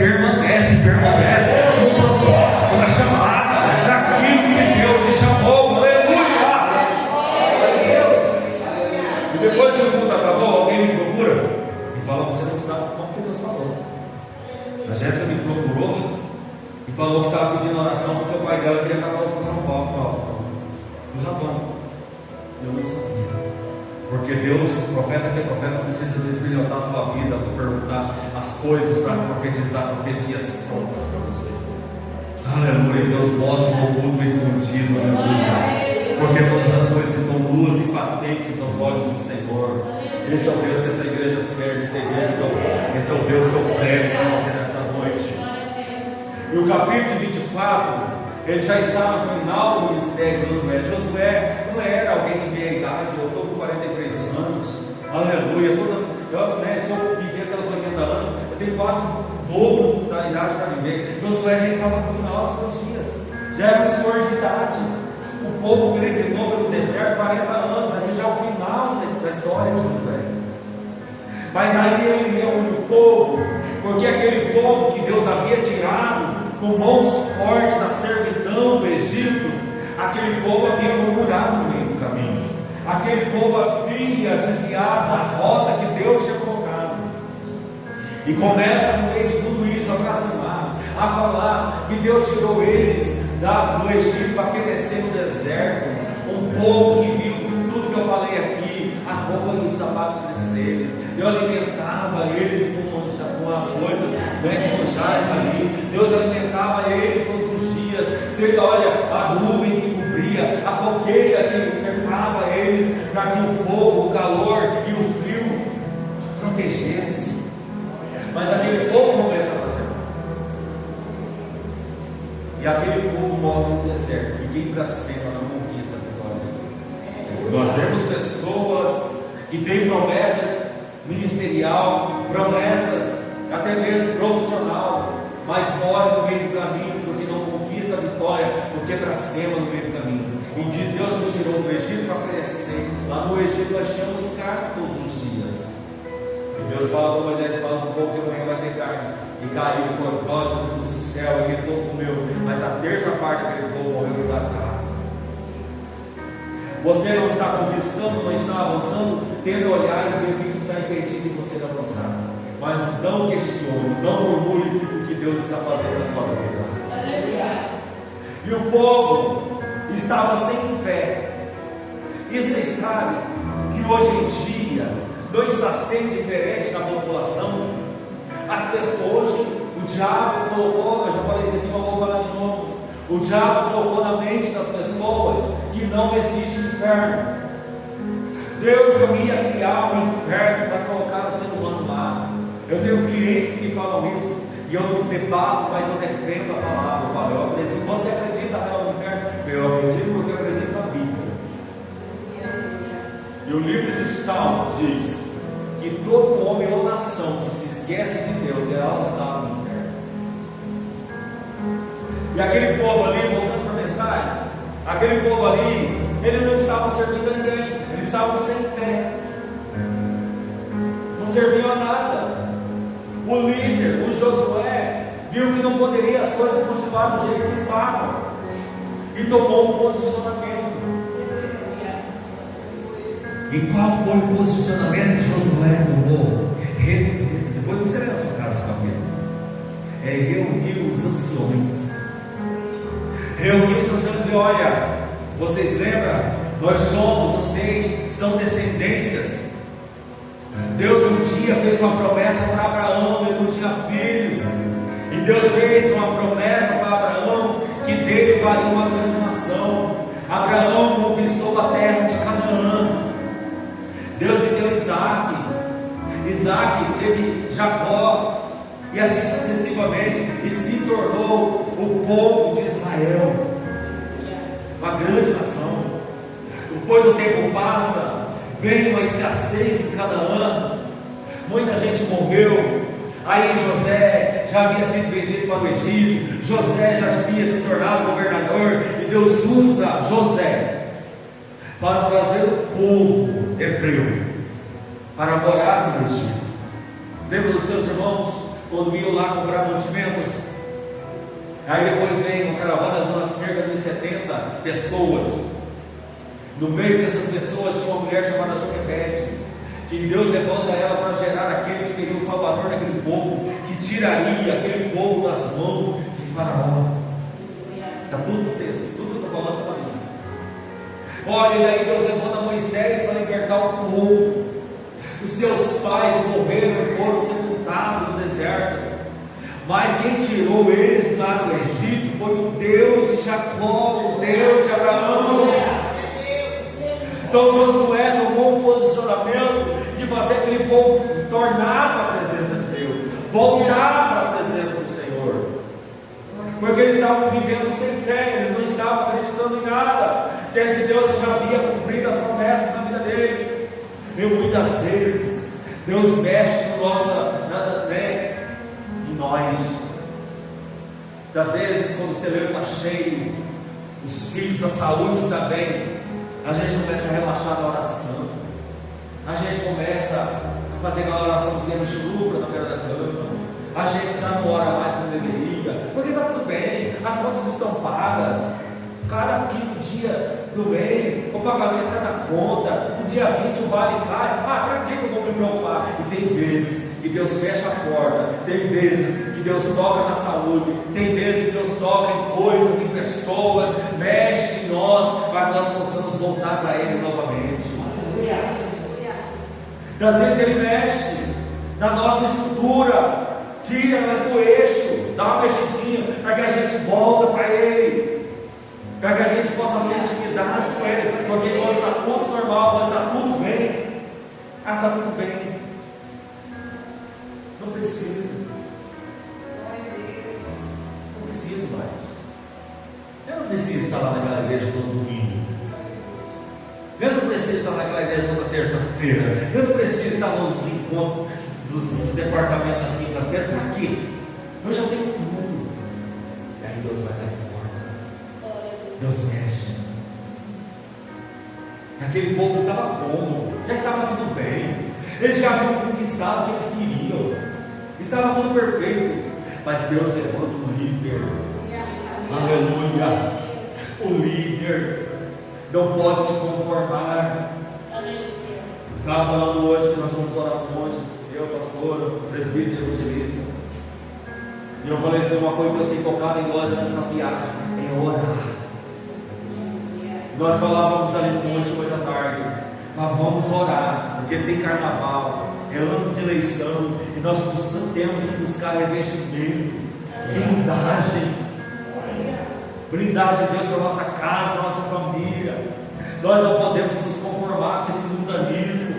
propósito, na chamada, daquilo que Deus te chamou, aleluia! E depois que o culto acabou, alguém me procura e fala: você não sabe como que Deus falou. A Jéssica me procurou e falou que estava pedindo oração porque o pai dela queria levar para São Paulo, no Japão. Eu não sabia, porque Deus, profeta que é profeta, precisa desbrilhotar a tua vida para perguntar as coisas, para profetizar profecias prontas para você. Aleluia. Deus mostra o oculto escondido, aleluia, porque todas as coisas estão nuas e patentes aos olhos do Senhor. Esse é o Deus que essa igreja serve, esse é o Deus que eu prego para você nesta noite. E o capítulo 24, ele já está no final do ministério de Josué. Josué não era alguém de meia idade. Eu estou com 43 anos, aleluia. Se eu viver até os 80 anos, eu tenho quase o dobro da idade para viver. Josué já estava no final dos seus dias, já era um senhor de idade. O povo peregrinou pelo deserto 40 anos, aqui já é o final da história de Josué. Mas aí ele reúne o povo, porque aquele povo que Deus havia tirado com mãos fortes da servidão do Egito, aquele povo havia murmurado no meio do caminho, aquele povo havia desviado da rota que Deus tinha colocado, e começa no meio de tudo isso a blasfemar, a falar que Deus tirou eles do Egito para perecer no deserto. Um povo que viu tudo que eu falei aqui, a roupa e os sapatos crescerem. Eu alimentava eles com as coisas, com manjares ali. Deus alimentava eles todos os dias. Você olha a nuvem que cobria, a fogueira que cercava eles, para que o fogo, o calor e o frio protegesse. Mas aquele povo começa a fazer. E aquele povo morre no deserto. E quem blasfema não conquista a vitória de Deus. Nós vemos pessoas que têm promessa ministerial, promessas até mesmo profissional, mas morre no meio do caminho porque não conquista a vitória, porque blasfema no meio do caminho. E diz: Deus nos tirou do Egito para perecer. Lá no Egito nós tínhamos carne todos os dias. E Deus fala para Moisés: fala para o povo que amanhã vai ter carne. E caiu por costas do céu, e todo comeu, mas a terça parte daquele povo morreu em lascado. Você não está conquistando, não está avançando, tendo olhar e ver o que está impedindo de você avançar. Mas não questione, não murmure o que Deus está fazendo na tua vida. E o povo estava sem fé. E vocês sabem que hoje em dia não está sendo diferente na população. As pessoas hoje, o diabo colocou, eu já falei isso aqui, mas vou falar de novo. O diabo colocou na mente das pessoas que não existe inferno. Deus não ia criar um inferno para colocar o ser humano lá. Eu tenho clientes que falam isso, e eu não debato, mas eu defendo a palavra. Eu falo: eu acredito. Você acredita no inferno? Eu acredito porque eu acredito na Bíblia. E o livro de Salmos diz que todo homem ou nação que se esquece de Deus será lançado no inferno. E aquele povo ali, voltando para a mensagem, aquele povo ali, ele não estava servindo a ninguém, eles estavam sem fé, não serviam a nada. O líder, o Josué, viu que não poderia as coisas continuar do jeito que estavam, e tomou um posicionamento. E qual foi o posicionamento que Josué tomou? Depois você lê na sua casa esse capítulo. Reuniu os anciões. Reuniu os anciões e: olha, vocês lembram? Vocês são descendências. Deus um dia fez uma promessa para Abraão, ele não tinha filhos. E Deus fez uma promessa para Abraão que dele faria uma grande nação. Abraão conquistou a terra de Canaã. Deus lhe deu Isaac. Isaac teve Jacó, e assim sucessivamente, e se tornou o povo de Israel, uma grande nação. Depois o tempo passa, vem uma escassez em cada ano, muita gente morreu. Aí José já havia sido vendido para o Egito, José já havia se tornado governador, e Deus usa José para trazer o povo hebreu para morar no Egito. Lembra dos seus irmãos quando iam lá comprar mantimentos? Aí depois vem uma caravana de umas cerca de 70 pessoas. No meio dessas pessoas tinha uma mulher chamada Joquebede, que Deus levanta ela para gerar aquele que seria o salvador daquele povo, que tiraria aquele povo das mãos de Faraó. Está tudo no texto, tudo que eu estou falando para mim. Olha, e aí Deus levanta Moisés para libertar o povo. Os seus pais morreram e foram sepultados no deserto, mas quem tirou eles lá do Egito foi o Deus de Jacó, o Deus de Abraão. Então Josué tomou um posicionamento de fazer aquele povo tornar para a presença de Deus, voltar para a presença do Senhor, porque eles estavam vivendo sem fé, eles não estavam acreditando em nada, sendo que Deus já havia cumprido as promessas na vida deles. E muitas vezes Deus mexe no nosso, em nós. Das vezes quando o celeiro está cheio, os filhos, a saúde está bem, a gente começa a relaxar na oração, a gente começa a fazer uma oraçãozinha no chuva na beira da cama, a gente já não ora mais como deveria, porque está tudo bem, as contas estão pagas. Cara, aqui no dia do mês, o pagamento está na conta, no dia 20 o vale cai. Para que eu vou me preocupar? E tem vezes que Deus fecha a porta, tem vezes que Deus toca na saúde, tem vezes que Deus toca em coisas, em pessoas, mexe em nós, para que nós possamos voltar para Ele novamente. Das vezes Ele mexe na nossa estrutura, tira nós do eixo, dá uma mexidinha, para que a gente volta para Ele, para que a gente possa ter intimidade com Ele, porque quando está tudo normal, quando está tudo bem, está tudo bem, não precisa mais. Eu não preciso estar lá naquela igreja todo domingo, eu não preciso estar naquela igreja toda terça-feira, eu não preciso estar nos encontros dos departamentos na quinta-feira. Para quê? Eu já tenho tudo. E aí Deus vai dar em porta, Deus mexe. Aquele povo estava cômodo, já estava tudo bem, eles já haviam conquistado o que eles queriam, estava tudo perfeito, mas Deus levanta um líder. Aleluia. O líder não pode se conformar. Estava falando hoje que nós vamos orar um monte, eu, pastor, o presbítero e evangelista, e eu falei assim: uma coisa que Deus tem tocado em nós nessa viagem é orar. Nós falávamos ali no monte hoje à tarde, mas vamos orar, porque tem carnaval, é ano de eleição, e nós temos que buscar revestimento, blindagem de Deus para a nossa casa, para a nossa família. Nós não podemos nos conformar com esse mundanismo,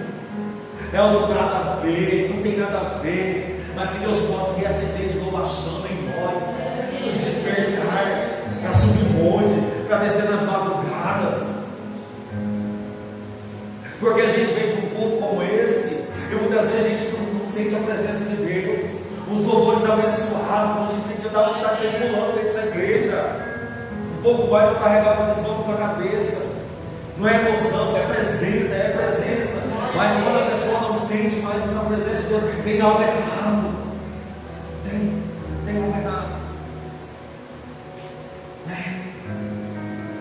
é um nada a ver, não tem nada a ver, mas que Deus possa reacender de novo a chama em nós, nos despertar para subir monte, para descer nas madrugadas, porque a gente vem para um culto como esse, e muitas vezes a gente não sente a presença de Deus, os louvores abençoados, a gente sente a vontade de ser pulando dentro dessa igreja. Um pouco mais eu carregava vocês mãos para a cabeça. Não é emoção, é presença. Mas quando a pessoa não sente mais essa presença de Deus, tem algo errado. Tem algo errado.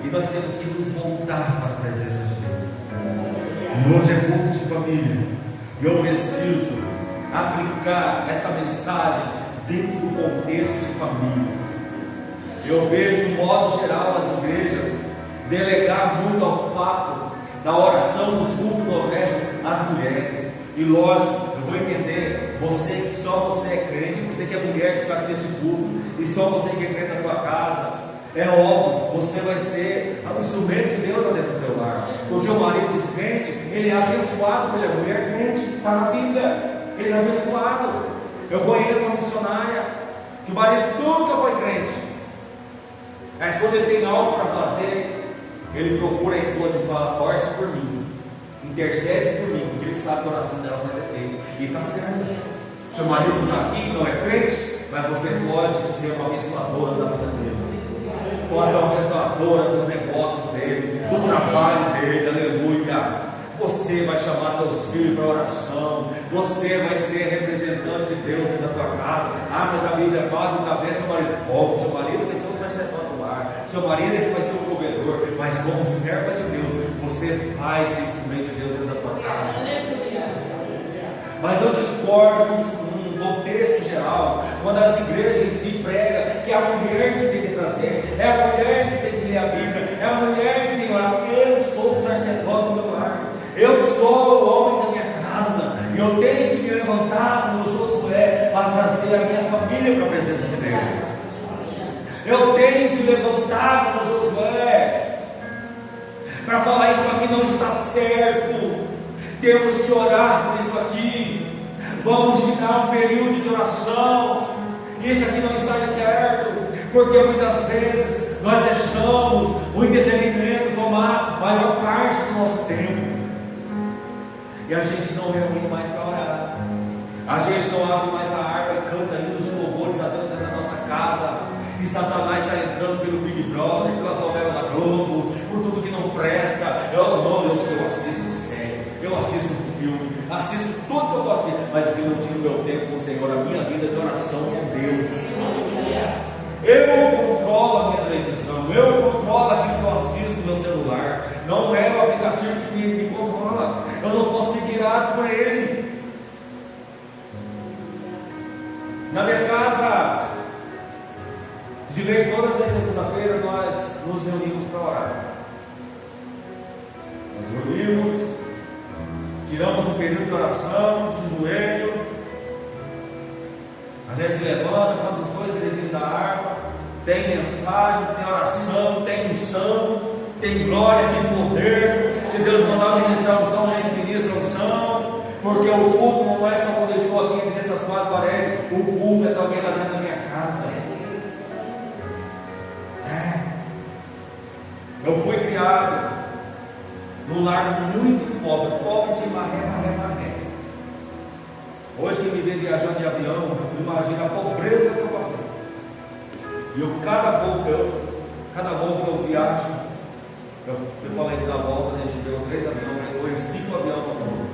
E nós temos que nos voltar para a presença de Deus. E hoje é culto de família. E eu preciso aplicar essa mensagem dentro do contexto de famílias. Eu vejo, de modo geral, as igrejas delegar muito ao fato da oração dos cultos domésticos às mulheres. E lógico, eu vou entender, você que só você é crente, você que é mulher que está aqui neste culto, e só você que é crente na tua casa, é óbvio, você vai ser o instrumento de Deus lá dentro do teu lar, porque o marido descrente, ele é abençoado pela mulher crente, está na Bíblia. ele é abençoado. Eu conheço uma missionária que o marido nunca foi crente, mas quando ele tem algo para fazer, ele procura a esposa e fala: torce por mim, intercede por mim, porque ele sabe que a oração dela vai ser feita, e está certo. Seu marido não está aqui, não é crente, mas você pode ser uma abençoadora da vida dele, pode ser uma abençoadora dos negócios dele, do trabalho dele, aleluia. Você vai chamar teus filhos para oração, você vai ser representante de Deus dentro da tua casa. Ah, mas a Bíblia fala que o cabeça é o marido. Óbvio, seu marido vai ser o sacerdote do lar, seu marido é que vai ser o provedor, mas como serva de Deus, você vai ser instrumento de Deus dentro da tua casa. Mas eu discordo num contexto geral, quando as igrejas em si pregam que é a mulher que tem que trazer, é a mulher que tem que ler a Bíblia, é a mulher que tem que orar. Eu sou o sacerdote do meu lar, eu sou o homem da minha casa, e eu tenho que me levantar como Josué para trazer a minha família para a presença de Deus. Eu tenho que levantar como Josué para falar: isso aqui não está certo, temos que orar por isso aqui, vamos tirar um período de oração, isso aqui não está certo, porque muitas vezes nós deixamos o entretenimento tomar maior parte do nosso tempo, e a gente não reúne mais para orar, a gente não abre mais a harpa e canta hinos de louvores a Deus dentro da nossa casa, e Satanás está entrando pelo Big Brother, pelas novelas da Globo, por tudo que não presta. Eu assisto série, eu assisto filme, assisto tudo que eu posso assistir, mas eu não tiro meu tempo com o Senhor, a minha vida de oração com Deus. Eu controlo a minha televisão, eu controlo aquilo que eu assisto no meu celular, não é o aplicativo que me controla, eu não posso ser guiado por ele. Na minha casa de lei, todas as segunda-feira nós nos reunimos para orar. Nós reunimos, tiramos um período de oração, de joelho, a gente se levanta, canta os dois trezinhos da harpa, tem mensagem, tem oração, tem unção, tem glória, tem poder. Se Deus mandar ministrar unção, a gente ministra unção, porque o culto não é só quando eu estou aqui entre essas quatro paredes, o culto é também lá dentro da minha casa. Eu fui criado num lar muito pobre, pobre de maré. Hoje quem me vê viajando de avião, imagina a pobreza que eu passei. E cada voo que eu viajo, eu falei que na volta, né, a gente pegou 3 aviões, foi 5 aviões para o mundo.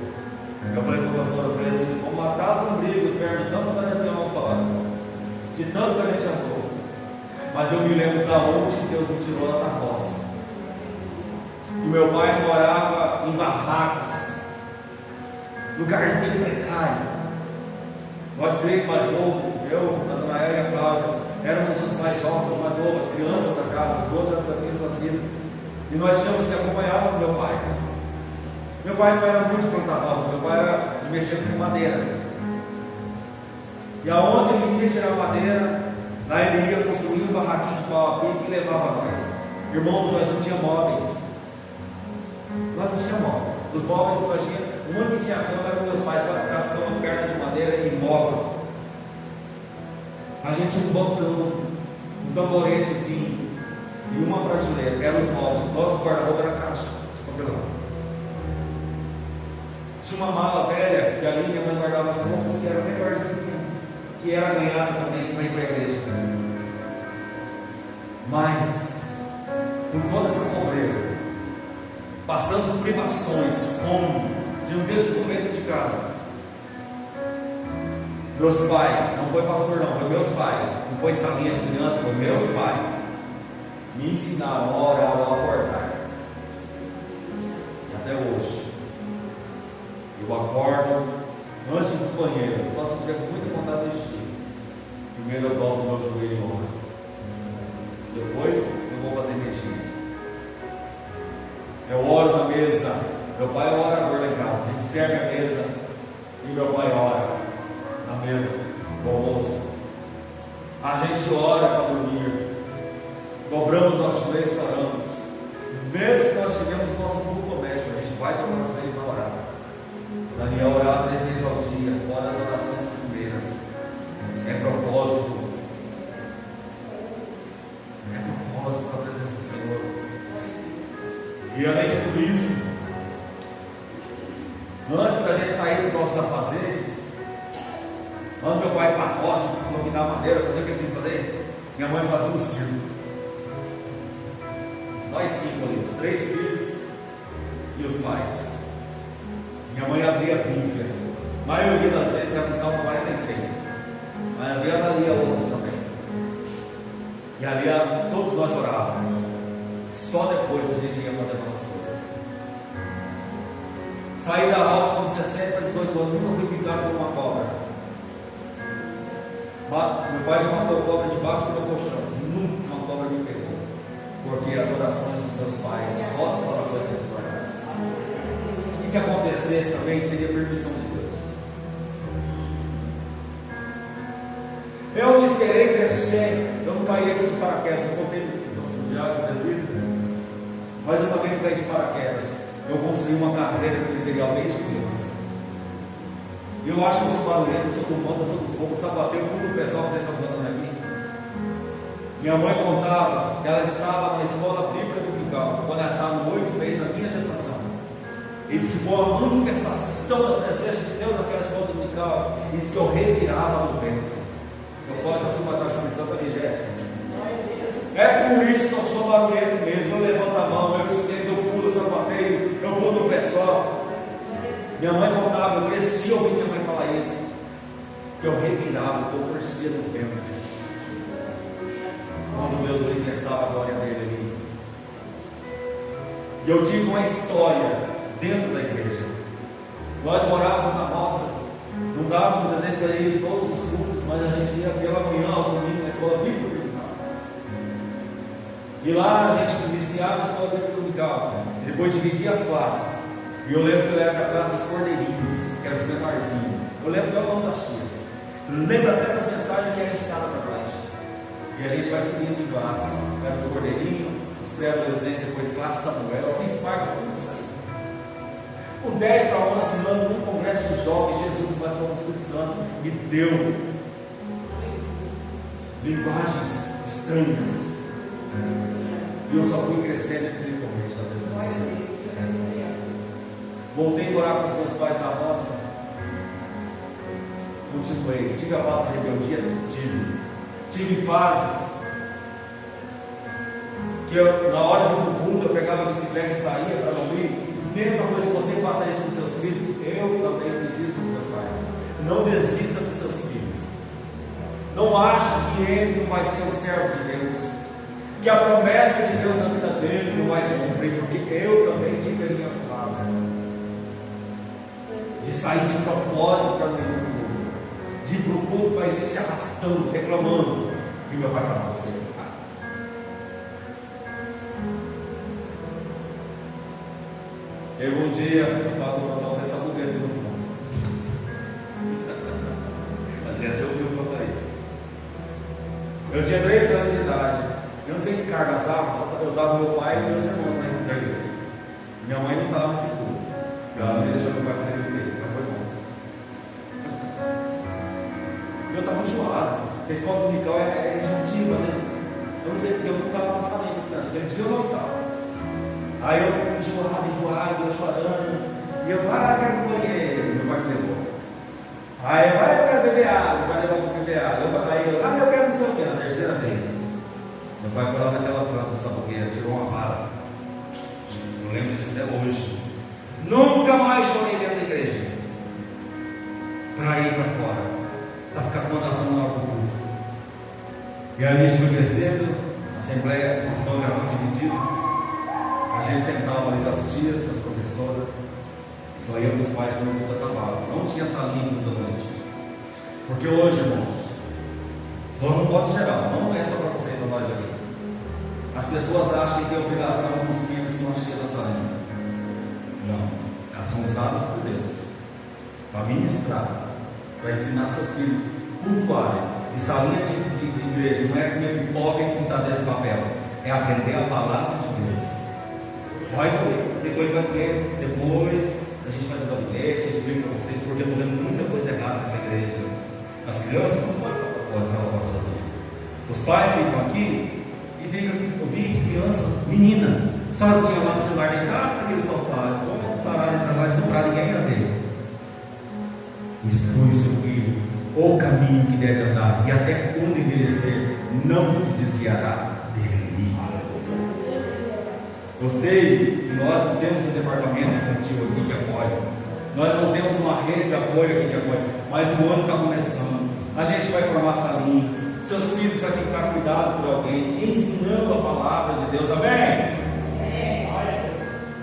Eu falei para o pastor, eu falei assim: vou matar as lombrigas perto de tanto andar de avião para lá, de tanto que a gente andou. Mas eu me lembro da onde Deus me tirou da roça. E meu pai morava em barracos, lugar bem precário. Nós 3 mais novos, eu, a dona Ela e a Cláudia, éramos os mais jovens, os mais novos, as crianças da casa, os outros já tinham suas vidas. E nós tínhamos que acompanhar o meu pai. Meu pai não era muito de plantar roça, meu pai era de mexer com madeira. E aonde ele ia tirar madeira, lá ele ia construir um barraquinho de pau a pique e levava nós. Irmãos, nós não tínhamos móveis. Nós não tínhamos móveis. Os móveis que nós tínhamos, o único que tinha cama eram meus pais, para ficar as camas, perna de madeira e móvel. A gente tinha um bancão, um tamboretezinho e uma prateleira, eram os móveis. Nosso guarda-roupa era caixa de papelão. Tinha uma mala velha que ali minha mãe guardava as roupas, que era melhorzinha, que era ganhada também para ir para a igreja. Mas, com toda essa pobreza, passamos privações, fome, de não ter o que comer dentro de casa. Meus pais, não foi pastor não, foi meus pais, não foi salinha de criança, foi meus pais, me ensinaram a orar ao acordar. E até hoje, eu acordo, antes de ir para o banheiro, só se tiver com muita vontade de xixi. Primeiro eu dobro o meu joelho e oro. Depois eu vou fazer mexer. Eu oro na mesa. Meu pai é orador lá em casa. A gente serve a mesa e meu pai ora na mesa do almoço. A gente ora para dormir. Dobramos nossos joelhos e oramos. Mesmo que nós tivemos nosso culto doméstico, a gente vai dobrar os joelhos e vai orar. Daniel orava 3 vezes ao dia, fora as Quando meu pai ia para a roça, combinar madeira, fazer o que ele tinha que fazer, minha mãe fazia um circo. Nós 5 ali, os 3 filhos e os pais. Minha mãe abria a Bíblia. A maioria das vezes era no Salmo 46. Mas ela lia outros também. E ali todos nós orávamos. Só depois a gente ia fazer nossas coisas. Saí da roça com 17 para 18 anos, nunca fui picado por uma cobra. Meu pai já matou cobra debaixo do meu colchão. Nunca uma cobra me pegou. Porque as orações dos meus pais, as nossas orações dos meus pais. E se acontecesse também, seria permissão de Deus. Eu não esperei crescer. Eu não caí aqui de paraquedas. Eu contei no diário do presbítero. Mas eu também não caí de paraquedas. Eu construí uma carreira ministerial desde criança. E eu acho que eu sou barulhento, eu sou do mundo, eu sou do fogo, sapateio, tudo pessoal que vocês estão falando aqui. Minha mãe contava que ela estava na escola bíblica dominical, quando ela estava no 8 meses da minha gestação. Eles que foi uma manifestação da presença de Deus naquela escola dominical. Isso que eu revirava no vento. Eu falo de alguma transmissão para a Jéssica. É por isso que eu sou barulhento mesmo. Eu levanto a mão, eu estendo, eu pulo, eu sapateio, eu vou no pé só. Minha mãe contava, eu cresci ouvindo minha mãe falar isso. Eu revirava, eu torcia no vento. Quando Deus manifestava a glória dele ali. E eu tive uma história dentro da igreja. Nós morávamos na roça. Não dava um desejo para ir em todos os cultos, mas a gente ia pela manhã, aos domingos, na escola bíblica dominical. E lá a gente iniciava a escola bíblica dominical. Depois dividia as classes. E eu lembro que eu era da classe dos cordeirinhos, que eram os menorzinhos. Eu lembro do nome das tias. Lembro até das mensagens que era escada para baixo. E a gente vai subindo de classe. Era os cordeirinhos, os pré-adolescentes, depois classe Samuel. Eu fiz parte de tudo isso aí. Com 10 para 11, assinando num congresso de jovens, Jesus, o coração do Espírito Santo, me deu linguagens estranhas. E eu só fui crescendo espiritualmente na presença de Deus. Voltei a morar com os meus pais na roça. Continuei. Tive a fase da rebeldia? Tive fases que eu, na hora de ir no culto, eu pegava a bicicleta e saía para não ir. Mesma coisa que você faça isso com seus filhos, eu também fiz isso com os meus pais. Não desista dos seus filhos. Não ache que ele não vai ser um servo de Deus, que a promessa de Deus na vida dele não vai se cumprir, porque eu também tive a minha fase de sair de propósito para o mundo, de ir para o culto, mas ir se arrastando, reclamando. E meu pai falava assim: teve um dia, eu falo do normal dessa mulher no fundo. Aliás, já ouviu falar isso. Eu tinha 3 anos de idade. Eu não sei que cargas dava, só eu dava meu pai e meus irmãos na igreja. Minha mãe não estava nesse culto. Ela não deixou meu pai fazer o que fez, mas foi bom. E eu estava enjoado. A escola dominical é enjoativa, né? Eu não sei porque eu não estava passando aí com as crianças. Aquele dia eu não estava. Aí eu enjoado, eu chorando. E eu falei: quero ir no banheiro. Meu pai me levou. Aí eu quero beber água. Vai levar para beber água. Aí eu quero não sei o que, na terceira vez. Meu pai foi lá naquela planta de sabogueira, tirou uma vara. Não lembro disso até hoje. Nunca mais chorei dentro da igreja. Para ir para fora. Para ficar com a nação na hora do culto. E aí a gente foi crescendo. A assembleia, os pão eram divididos. A gente sentava ali com as tias, com as professoras. Só ia com os pais quando o culto acabava. Não tinha salinha no culto da noite. Porque hoje, irmãos, vamos no modo geral, não é só para vocês ou nós aqui. As pessoas acham que tem obrigação com os filhos que são cheios da salinha. Não, elas são usadas por Deus para ministrar, para ensinar seus filhos cultuarem. E salinha de igreja não é comer pipoca e pintar desse papel, é aprender a palavra de Deus. Vai doer, depois vai doer, depois a gente faz um gabinete, eu explico para vocês, porque eu estou vendo muita coisa errada nessa igreja. As crianças não podem ficar para fora, para fora sozinhas. Os pais ficam aqui e ficam aqui. Eu vi criança, menina, sozinha lá no celular, deitado naquele sofá, vamos parar de trabalhar, estuprar, ninguém ia ver. Instrui seu filho o caminho que deve andar, e até quando envelhecer, não se desviará dele. Eu sei que nós não temos um departamento infantil aqui que apoia, nós não temos uma rede de apoio aqui que apoia, mas o ano está começando. A gente vai formar salinhas, seus filhos vão ficar cuidados por alguém, ensinando a palavra de Deus, amém?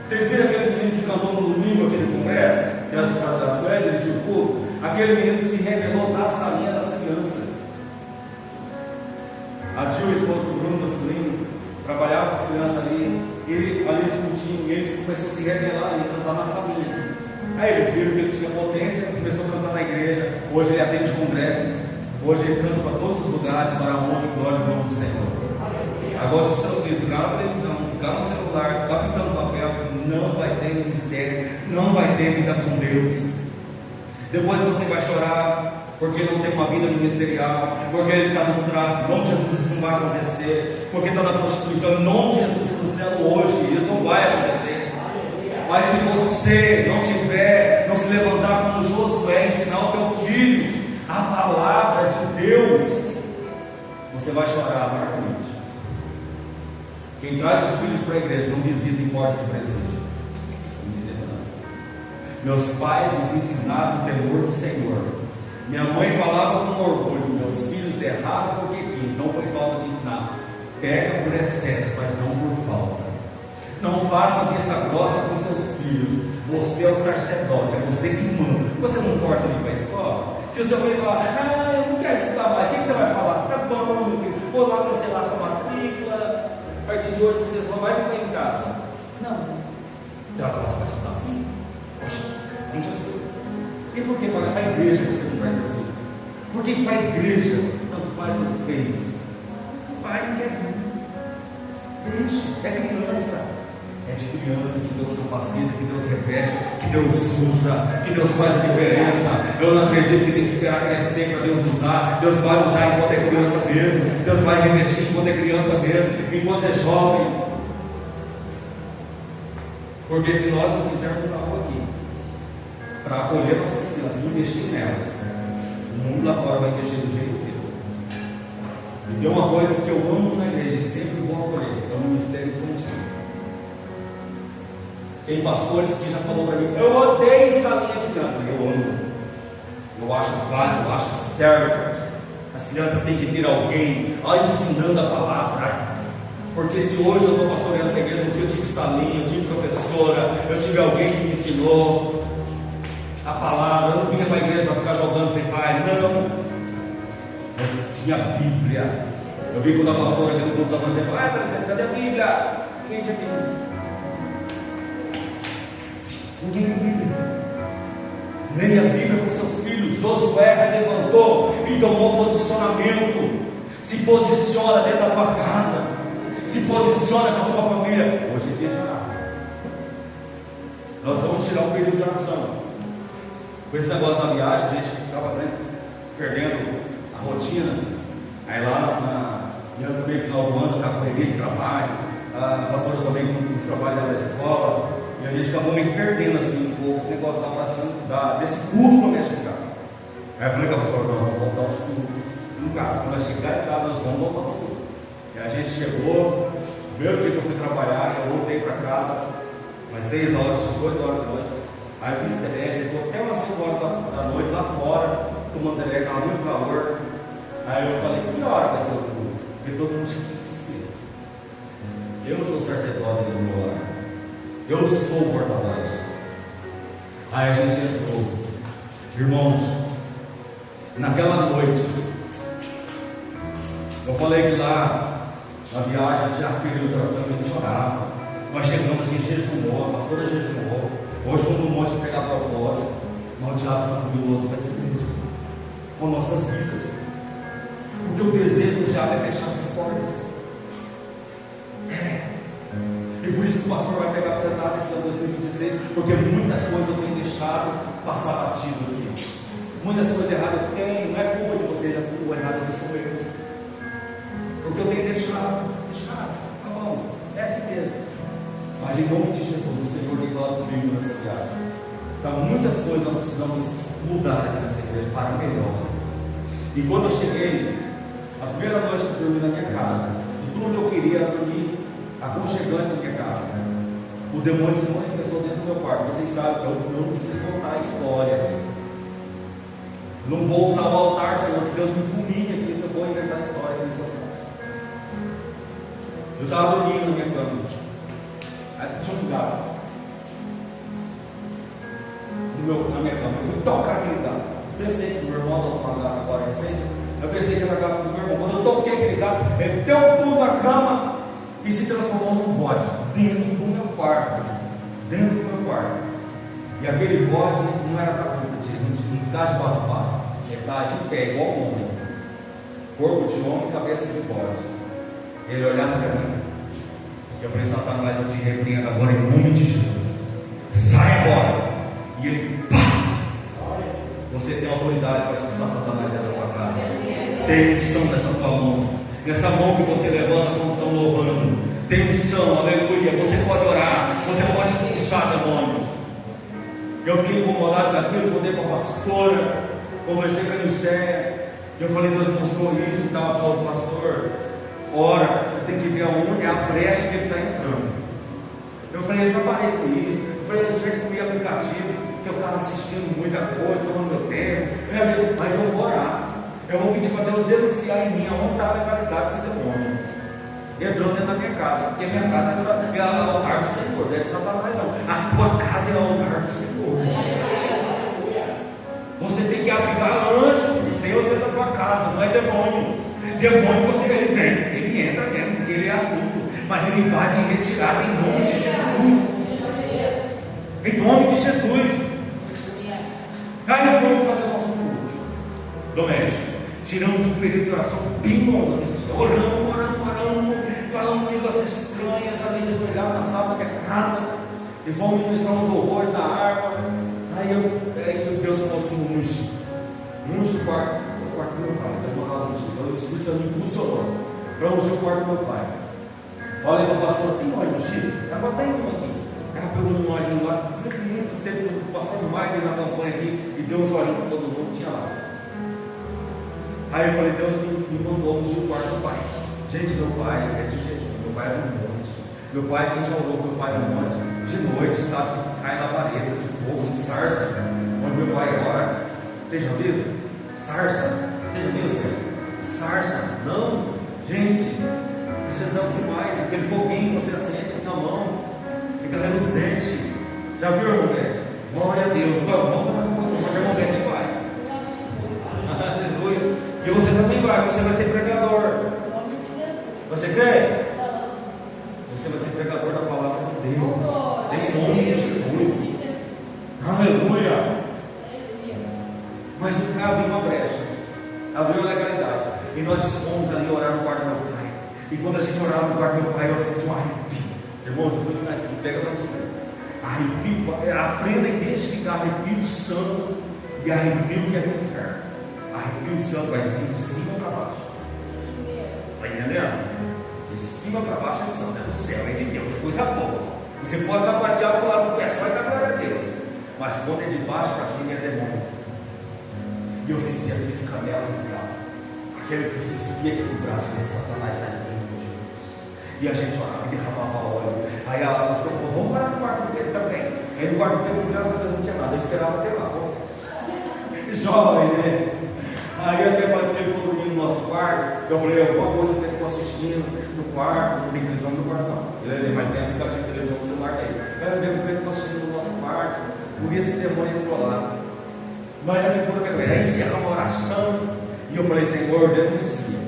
Vocês viram aquele menino que cantou no domingo aqui no congresso, que era da Suécia, dirigiu o culto? Aquele menino se revelou da salinha das crianças. A Gil, o esposo do Bruno, meu sobrinho, trabalhava com as crianças ali, e ali eles curtiam, e eles começaram a se revelar e cantar na salinha. Aí eles viram que ele tinha potência, começou a cantar na igreja. Hoje ele atende congressos, hoje ele canta para todos os lugares, para a honra e glória do nome do Senhor. Agora, se seus filhos ficar na televisão, ficar no celular, ficar pintando papel, não vai ter ministério, não vai ter vida com Deus. Depois você vai chorar, porque não tem uma vida ministerial, porque ele está no tráfico, em nome de Jesus isso não vai acontecer, porque está na prostituição, em nome de Jesus no céu hoje, isso não vai acontecer. Mas se você não tiver, não se levantar como Josué, ensinar o teu filho a palavra de Deus, você vai chorar amargamente. Quem traz os filhos para a igreja não visita em porta de presídio, não visita nada. Meus pais nos ensinaram o temor do Senhor. Minha mãe falava com orgulho: meus filhos erraram porque quis, não foi falta de ensinar. Peca por excesso, mas não por falta. Não faça vista grossa com seus filhos. Você é o sacerdote, é você que manda. Você não força ele para a escola. Se o seu filho falar: eu não quero estudar mais, o que você vai falar? Tá bom, meu filho, vou lá cancelar sua matrícula. A partir de hoje vocês não vão ficar em casa. Não. Você vai falar: você vai estudar assim? Poxa, não te estuda. E por que para a igreja você não faz assim? Porque para a igreja tanto faz tanto fez. O pai não quer vir. Deixe, é criança. É de criança que Deus capacita, que Deus reveste, que Deus usa, que Deus faz a diferença. Eu não acredito que tem que esperar crescer para Deus usar. Deus vai usar enquanto é criança mesmo. Deus vai revestir enquanto é criança mesmo, enquanto é jovem. Porque se nós não fizermos algo aqui para acolher nossas crianças, investir nelas, o mundo lá fora vai investir do jeito que eu. E tem uma coisa que eu amo na igreja e sempre vou acolher, é o ministério infantil. Tem pastores que já falou para mim: eu odeio salinha de criança. Eu amo, eu acho válido, eu acho certo. As crianças têm que ter alguém ensinando a palavra. Porque se hoje eu estou pastoreando essa igreja, um dia eu tive salinha, eu tive professora, eu tive alguém que me ensinou a palavra. Eu não vinha para a igreja para ficar jogando Free Fire, não. Eu tinha a Bíblia. Eu vi quando a pastora aqui no culto estava dizendo: dá licença, cadê a Bíblia? Quem tinha Bíblia? Ninguém tem Bíblia. Leia a Bíblia com seus filhos. Josué se levantou e tomou posicionamento. Se posiciona dentro da tua casa, se posiciona com a sua família. Hoje é dia de orar. Nós vamos tirar um período de oração. Com esse negócio da viagem, a gente acaba perdendo a rotina. Aí lá também final do ano, está correria de trabalho, a pastora também com os trabalhos da escola. E a gente acabou meio perdendo assim um pouco esse negócio da oração, desse culto doméstico em casa. Aí eu falei com a pastora: nós vamos voltar aos cultos em casa. Quando nós chegar em casa, nós vamos voltar aos cultos. E a gente chegou, no primeiro dia que eu fui trabalhar, eu voltei para casa, umas 6 horas, 18 horas da noite. Aí eu fiz telex, a gente ficou até umas 5 horas da noite lá fora, tomando telex, estava muito calor. Aí eu falei: que hora vai ser o culto? Porque todo mundo tinha que esquecer. Eu não sou sacerdote do meu lado. Eu sou o porta-voz. Aí a gente entrou. Irmãos, naquela noite, eu falei que lá na viagem tinha período de oração, a gente orava. Nós chegamos, a gente jejuou, a pastora jejuou. Hoje vamos no monte pegar propósito. Mas o diabo está curioso para essa igreja, com nossas vidas. Porque o desejo do diabo é fechar essas portas. E por isso que o pastor vai pegar pesado esse ano 2016, porque muitas coisas eu tenho deixado passar batido aqui. Muitas coisas erradas eu tenho, não é culpa de vocês, é culpa errada que sou eu. Porque eu tenho deixado, tá bom, é assim mesmo. Mas em nome de Jesus, o Senhor tem falado comigo nessa viagem. Então muitas coisas nós precisamos mudar aqui nessa igreja para melhor. E quando eu cheguei, a primeira noite que eu dormi na minha casa, e tudo que eu queria era dormir aconchegante na minha casa, o demônio se manifestou dentro do meu quarto. Vocês sabem, eu não preciso contar a história. Eu não vou usar o altar, Senhor, que Deus me fulmine aqui se eu vou inventar a história nesse altar. Eu estava dormindo na minha cama. Aí tinha um gato na minha cama. Eu fui tocar aquele gato. Pensei que o meu irmão estava com uma gata agora recente. Eu pensei que era gato do meu irmão. Quando eu toquei aquele gato, ele deu tudo na cama e se transformou num bode dentro do meu quarto. Dentro do meu quarto. E aquele bode não era da puta, não ficava de barro papo. Ele estava de pé, igual homem. Corpo de homem, cabeça de bode. Ele olhava para mim. Eu falei: Satanás, eu te repreendo agora em nome de Jesus. Sai agora. E ele, pá! Você tem autoridade para expulsar Satanás dentro da tua casa. Tem unção nessa tua mão. Nessa mão que você levanta quando estão louvando. Tem unção, aleluia. Você pode orar. Você pode expulsar demônios. Eu fiquei incomodado com aquilo, contei para a pastora. Conversei com a Lucéia. Eu falei: Deus me mostrou isso e tal. Falou: pastor, ora, você tem que ver aonde é a brecha que ele está entrando. Eu falei: eu já parei com isso. Eu falei: eu já excluí aplicativo, que eu ficava assistindo muita coisa, tomando meu tempo. Mas eu vou orar. Eu vou pedir para Deus denunciar em mim aonde está a legalidade desse demônio. Entrando dentro da minha casa, porque a minha casa é o altar do Senhor, não é de Satanás não. A tua casa é o altar do Senhor. Você tem que abrigar anjos de Deus dentro da tua casa, não é demônio. Demônio, você ele vem, ele entra mesmo, porque ele é assunto, mas ele invade em retirada em nome de Jesus. Em nome de Jesus. Aí nós vamos fazer o nosso culto doméstico. Tiramos um período de oração bem longo, oramos, falamos línguas estranhas, além de joelhar na sala da minha casa, e fomos ministrar os louvores da harpa. Aí Deus falou assim: unge o quarto do meu pai. Nós morávamos ungido. Então o Espírito Santo me impulsionou para ungir o quarto do meu pai. Olha para o pastor: tem óleo ungido? Ela falou: tem um aqui. Ela pegou um olhinho lá, o pastor Maia fez a campanha aqui e deu uns olhinhos para todo mundo, tinha lá. Aí eu falei: Deus me mandou ungir o quarto do pai. Gente, meu pai é de jejum, meu pai é no monte. Meu pai, quem já orou meu pai no monte, de noite, sabe que cai na parede de fogo, de sarça, onde meu pai ora. Vocês já viram? Sarça. Vocês já viram isso? Sarça. Não, gente, precisamos de mais. Aquele foguinho que você acende assim na mão, fica reluzente. Já viu, irmão Bete? Glória a Deus. Vamos onde a irmã Bete vai. Aleluia. E você também vai, você vai ser pregador. Você crê? Você vai ser pregador da palavra de Deus. Em nome de Jesus. Aleluia. Mas havia uma brecha, havia uma legalidade. E nós fomos ali orar no quarto do meu pai. E quando a gente orava no quarto do meu pai, eu senti um arrepio. Irmãos, eu vou ensinar isso aqui, pega para você. Arrepio, aprenda a identificar arrepio santo e arrepio que é do inferno. Arrepio santo vai vir de cima para baixo. Está entendendo? De cima para baixo é santo, é do céu, é de Deus, é coisa boa. Você pode sapatear para o lado do pé, só vai dar glória a Deus. Mas quando é de baixo para cima é demônio. E eu sentia as minhas canelas vibravam. Aquele que subia aqui no braço, esse Satanás saindo do nome de Jesus. E a gente orava e derramava óleo. Aí a pastora falou: vamos parar no quarto do Pedro também. Aí no quarto do Pedro, graças a Deus, não tinha nada. Eu esperava ter lá, jovem, né? Aí até falei que ele ficou dormindo no nosso quarto. Eu falei: alguma coisa que ele ficou assistindo no quarto. Não tem televisão no quarto, não. Ele mais tem aplicativo de televisão no celular dele. Aí eu vi que ele ficou assistindo no nosso quarto. Por isso esse demônio entrou lá. Mas a minha cura pegou. Aí encerra uma oração. E eu falei: Senhor, denuncia.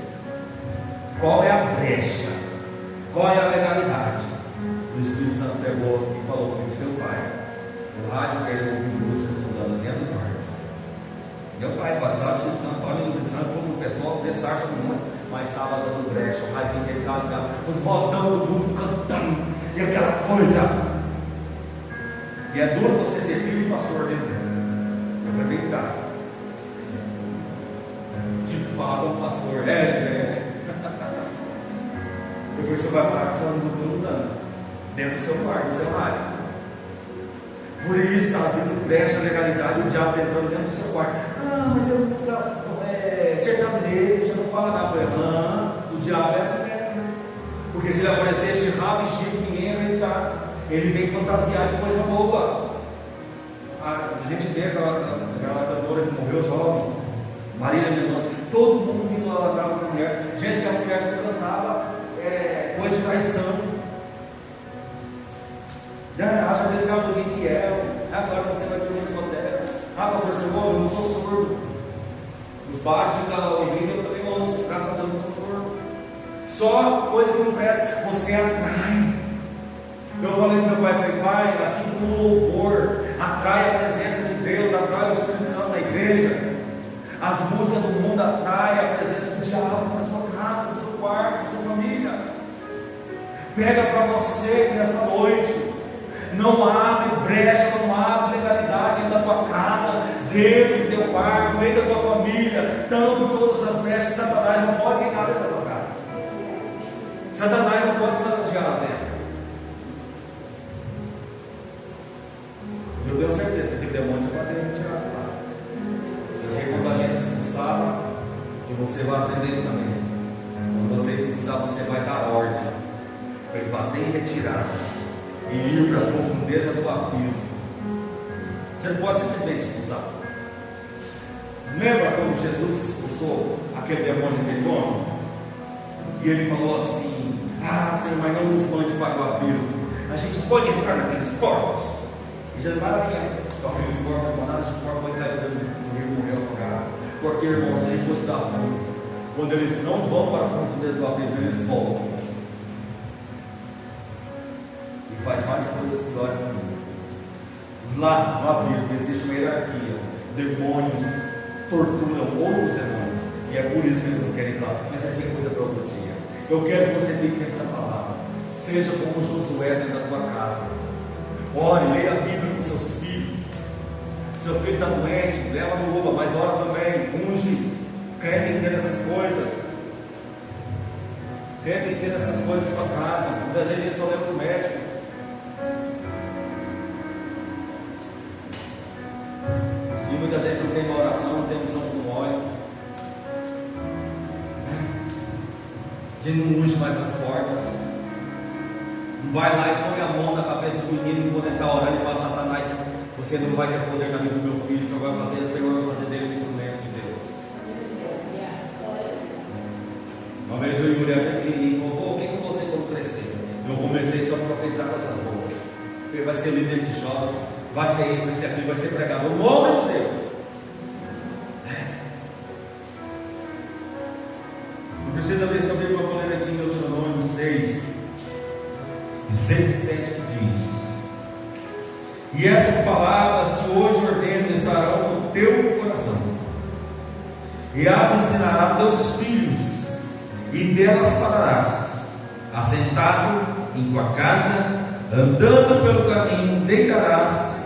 Qual é a brecha? Qual é a legalidade? O Espírito Santo pegou e falou comigo: seu pai, o rádio que ele ouviu música mudando dentro do quarto. Meu pai, passado o Espírito Santo, falando nos ensinando como o pessoal vê sarça no mundo, mas estava dando brecha, o radinho dele estava ligado, os botão do mundo cantando, e aquela coisa. E é duro você ser filho de pastor dentro. Eu falei: vem cá. Tipo, falar com o pastor: José. Eu falei: você vai falar com essas músicas mudando dentro do seu quarto, do seu rádio. Por isso está havendo brecha, legalidade, o diabo entrando dentro do seu quarto. Ah, mas é música sertaneja. Porque se ele aparecer de rabo e chifre, ninguém ia acreditar. Ele vem fantasiar de coisa boa. A gente vê aquela cantora que morreu jovem, Marília Mendonça, todo mundo idolatrava a mulher. Gente, que a mulher se cantava coisa de traição. Acha que esse cara foi infiel. Agora você vai dormir no hotel. Pastor, você ouve? Eu não sou surdo. Os pais ficam ouvindo, eu também ouço. Graças a Deus, eu não sou surdo. Só coisa que não presta, você atrai. Eu falei para meu pai, pai, assim como o louvor atrai a presença de Deus, atrai o Espírito Santo na igreja, as músicas do mundo atraem a presença do diabo na sua casa, no seu quarto, na sua família. Pega para você nessa noite. Não abre brecha, não abre legalidade dentro da tua casa, dentro do teu quarto, no meio da tua família. Tampa todas as brechas. Satanás não pode entrar dentro da tua casa. Satanás não pode estagiar lá dentro. Eu tenho certeza que aquele demônio já vai ter retirado de lá. Porque quando a gente expulsava, e você vai aprender isso também. Quando você expulsar, você vai dar ordem para ele bater e retirar. E ir para a profundeza do abismo. Você não pode simplesmente expulsar. Lembra quando Jesus expulsou aquele demônio daquele homem? E ele falou assim: Senhor, mas não nos mande para o abismo. A gente pode entrar naqueles porcos. E já maravilha. Com aqueles porcos, manadas de porcos vai cair no rio, morrer afogado. Porque, irmãos, se a gente fosse dar fome, quando eles não vão para a profundeza do abismo, eles voltam. Faz mais coisas piores ainda. Lá no abismo existe uma hierarquia. Demônios torturam outros demônios. E é por isso que eles não querem ir lá. Mas aqui é coisa para outro dia. Eu quero que você fique nessa palavra. Seja como Josué dentro da tua casa. Ore, leia a Bíblia com seus filhos. Seu filho está doente, leva no UPA, mas ora também, unge. Quer entender essas coisas. Quer entender essas coisas na sua casa. Muitas vezes ele só leva para o médico. E muitas vezes não tem uma oração, não tem unção com óleo. Quem não unge mais as portas. Não vai lá e põe a mão na cabeça do menino enquanto ele está orando e fala: Satanás, você não vai ter poder na vida do meu filho, só vai fazer, o Senhor vai fazer dele um instrumento de Deus. Uma vez eu e o Yuri até pequenininho falou: o que eu vou ser quando crescer? Eu comecei só a profetizar com essas bocas. Ele vai ser líder de jovens, vai ser isso, vai ser aquilo, vai ser pregador, o nome de Deus. Não precisa ver sobre o que eu falei aqui em Deuteronômio 6, 6 e 7 que diz: e essas palavras que hoje ordeno estarão no teu coração, e as ensinarás a teus filhos, e delas falarás, assentado em tua casa, andando pelo caminho, deitarás,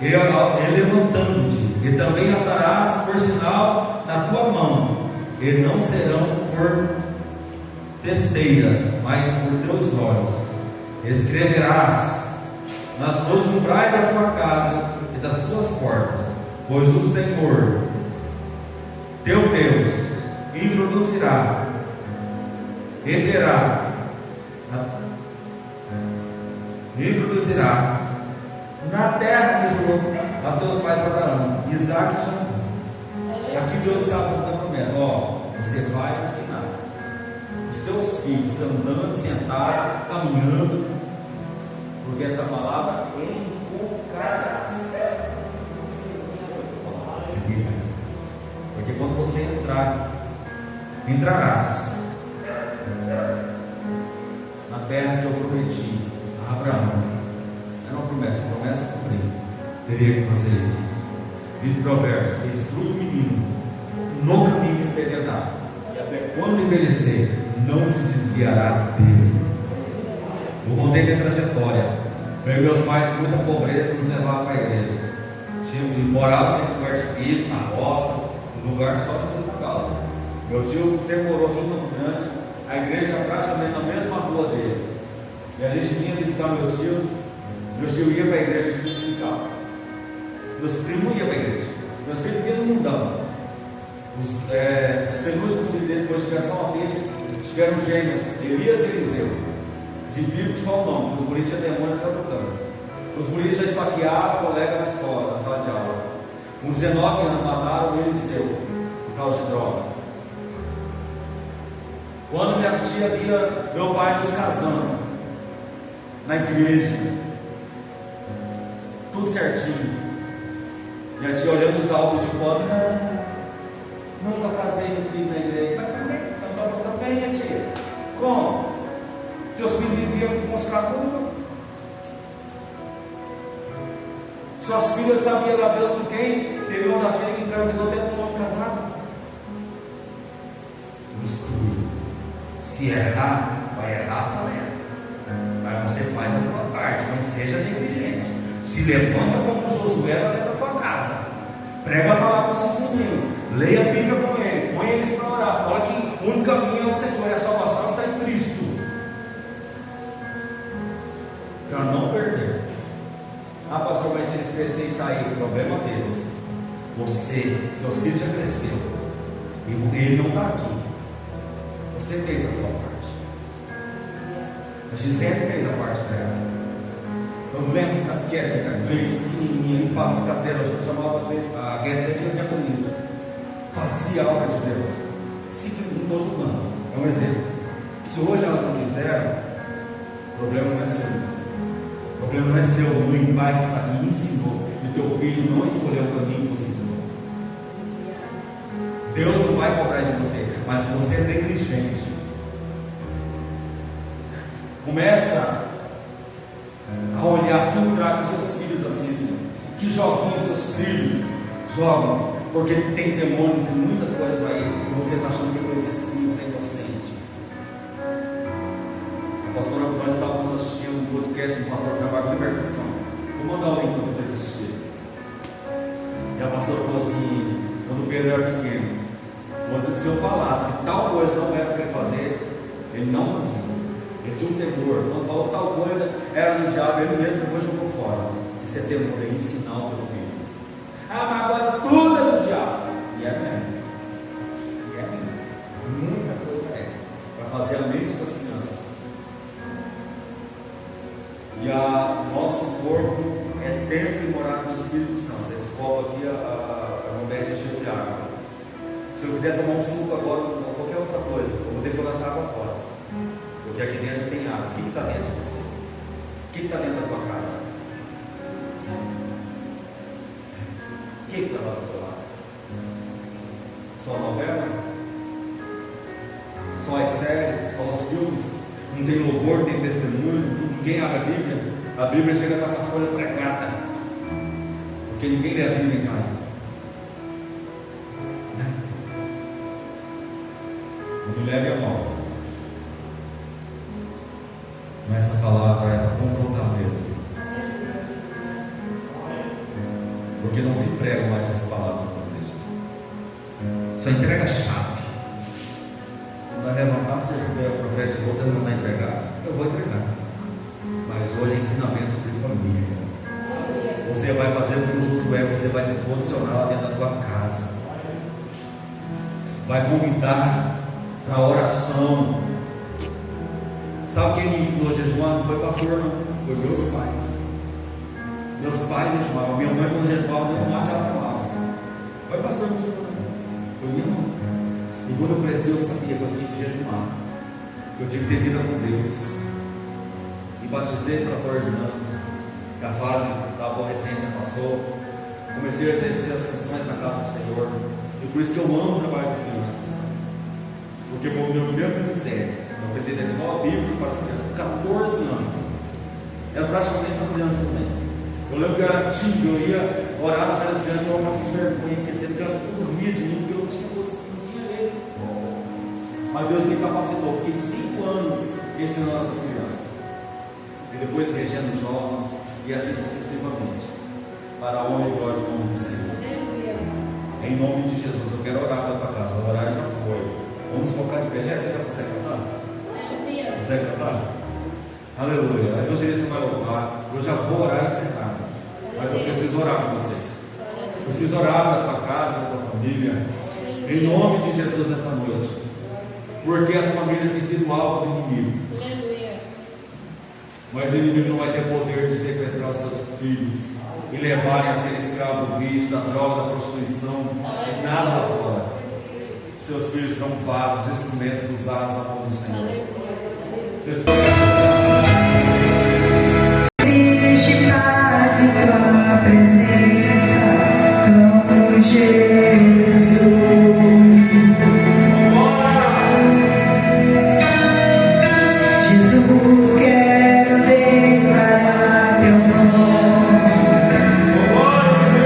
e levantando-te, e também atarás por sinal na tua mão, e não serão por testeiras, mas por teus olhos. Escreverás nos umbrais da tua casa e das tuas portas, pois o Senhor teu Deus introduzirá, introduzirá na terra que jurou a teus pais Abraão, Isaac e Jacó. Aqui Deus está fazendo a promessa: você vai ensinar os teus filhos andando, sentado, caminhando, porque esta palavra inculcarás. Porque quando você entrarás na terra que eu prometi a Abraão, era uma promessa a cumprir. Teria que fazer isso. Diz Provérbios: instrui o menino no caminho que se deve andar, e até quando envelhecer, não se desviará dele. Eu contei minha trajetória. Meus pais, com muita pobreza, nos levavam para a igreja. Morava sempre em lugar difícil, na roça, no lugar só de tudo causa. Meu tio sempre morou aqui em Campo Grande, a igreja era praticamente na mesma rua dele. E a gente vinha visitar meus tios. Meu tio ia para a igreja e se ficava. Meus primos iam para a igreja. Meus filhos vinham no mundão. Os penúltimos filhos dele, depois tiveram só uma filha, Tiveram gêmeos, Elias e Eliseu. De bíblico só o nome, os guris tinham demônio até lutando. Os guris já esfaquearam a colega na escola, na sala de aula. Com 19 anos mataram o Eliseu, por causa de droga. Quando minha tia via meu pai nos casando, na igreja, tudo certinho. Minha tia olhando os álbuns de foto, nunca casei no filho na igreja. Mas também, minha tia. Como? Seus filhos viviam com os cracudos? Suas filhas sabiam lá Deus com quem? Teve uma das filhas que engravidou dentro do homem casado. Mistura. Se errar, vai errar, Salé. Mas você faz a tua parte, não seja negligente. Se levanta como Josué dentro da tua casa. Prega a palavra para os seus meninos. Leia a Bíblia com ele. Põe eles para orar. Fala que o único caminho é o Senhor e a salvação está em Cristo. Para não perder. Ah, pastor, mas se eles crescerem e saírem, o problema deles. Você, seus filhos já cresceram. E ele não está aqui. Você fez a sua parte. A Gisele fez a parte dela. Eu me lembro que era a Gleice, pequenininha, limpava as cadeiras, a gente chamava a Guerra de diaconisa. Fazia a obra de Deus. Simplesmente não estou julgando. É um exemplo. Se hoje elas não quiseram, o problema não é seu. O problema não é seu. O pai que está aqui ensinou. E teu filho não escolheu o caminho que você ensinou. Deus não vai cobrar de você, mas você é negligente. Começa a olhar, filtrar que seus filhos assistem, que joguinhos seus filhos jogam, porque tem demônios e muitas coisas aí, e você está achando que é coisa simples, é inocente. A pastora, nós estávamos assistindo um podcast do pastor Trabalho de Libertação. Vou mandar o link para vocês assistirem. E a pastora falou assim, quando o Pedro era pequeno, se eu falasse que tal coisa não era para ele fazer, ele não fazia. Ele tinha um temor. Quando falou tal coisa, era no diabo, ele mesmo depois jogou fora. Isso é temor, é ensinar o teu filho. Ah, mas agora tudo é do diabo. E é mesmo. E é mesmo. Muita coisa é. Para fazer a mente das crianças. E nosso corpo é templo e morada do Espírito Santo. Esse copo aqui, a bombete é cheia de água. Se eu quiser tomar um suco agora, ou qualquer outra coisa, eu vou ter que jogar essa água fora. Porque aqui dentro tem água. O que está dentro de você? O que está dentro da tua casa? O que está lá do seu lado? Só a novela? Só as séries? Só os filmes? Não tem louvor, tem testemunho? Ninguém abre a Bíblia? A Bíblia chega a estar com as folhas pregadas. Porque ninguém lê a Bíblia em casa. Não me leve a mal. Mas essa palavra é para confrontar mesmo. Porque não se pregam mais essas palavras nas igrejas. Só entrega a chave. Não vai levantar, se estiver o profeta de outra, não vai entregar. Eu vou entregar. Mas hoje é ensinamento sobre família. Você vai fazer como Josué, você vai se posicionar lá dentro da tua casa. Vai convidar para a oração. Sabe quem me ensinou a jejuar? Não foi pastor, não. Foi meus pais. Meus pais jejuavam. Minha mãe, quando jejuava, deu um mate, ela tomava. Foi pastor, não ensinou, não. Foi minha mãe. E quando eu cresci, eu sabia que eu tinha que jejuar. Eu tinha que ter vida com Deus. E batizei com 14 anos. Que a fase da aborrecência passou. Comecei a exercer as funções na casa do Senhor. E por isso que eu amo trabalhar com as crianças. Porque foi o meu primeiro ministério. Eu comecei da escola bíblica para as crianças com 14 anos. Era praticamente uma criança também. Eu lembro que eu era tímido, eu ia orar na frente das crianças, eu estava com vergonha, porque as crianças tudo riam de mim, porque eu não tinha jeito. Mas Deus me capacitou. Fiquei 5 anos ensinando essas crianças. E depois regendo jovens, e assim sucessivamente. Para a honra e glória do nome do Senhor. Em nome de Jesus, eu quero orar pela tua casa. O horário já foi. Vamos focar de pé. Você já consegue cantar? Consegue cantar? Aleluia. A evangelista vai louvar. Eu já vou orar e encerrar. Mas eu preciso orar com vocês. Eu preciso orar na tua casa, na tua família. Em nome de Jesus nessa noite. Porque as famílias têm sido alvo do inimigo. Aleluia. Mas o inimigo não vai ter poder de sequestrar os seus filhos e levarem a ser escravo do vício, da droga, da prostituição, de nada lá fora. Seus filhos são vasos, instrumentos usados na mão do Senhor. Seus existe paz em tua presença, clamo Jesus. Jesus, quero declarar teu nome,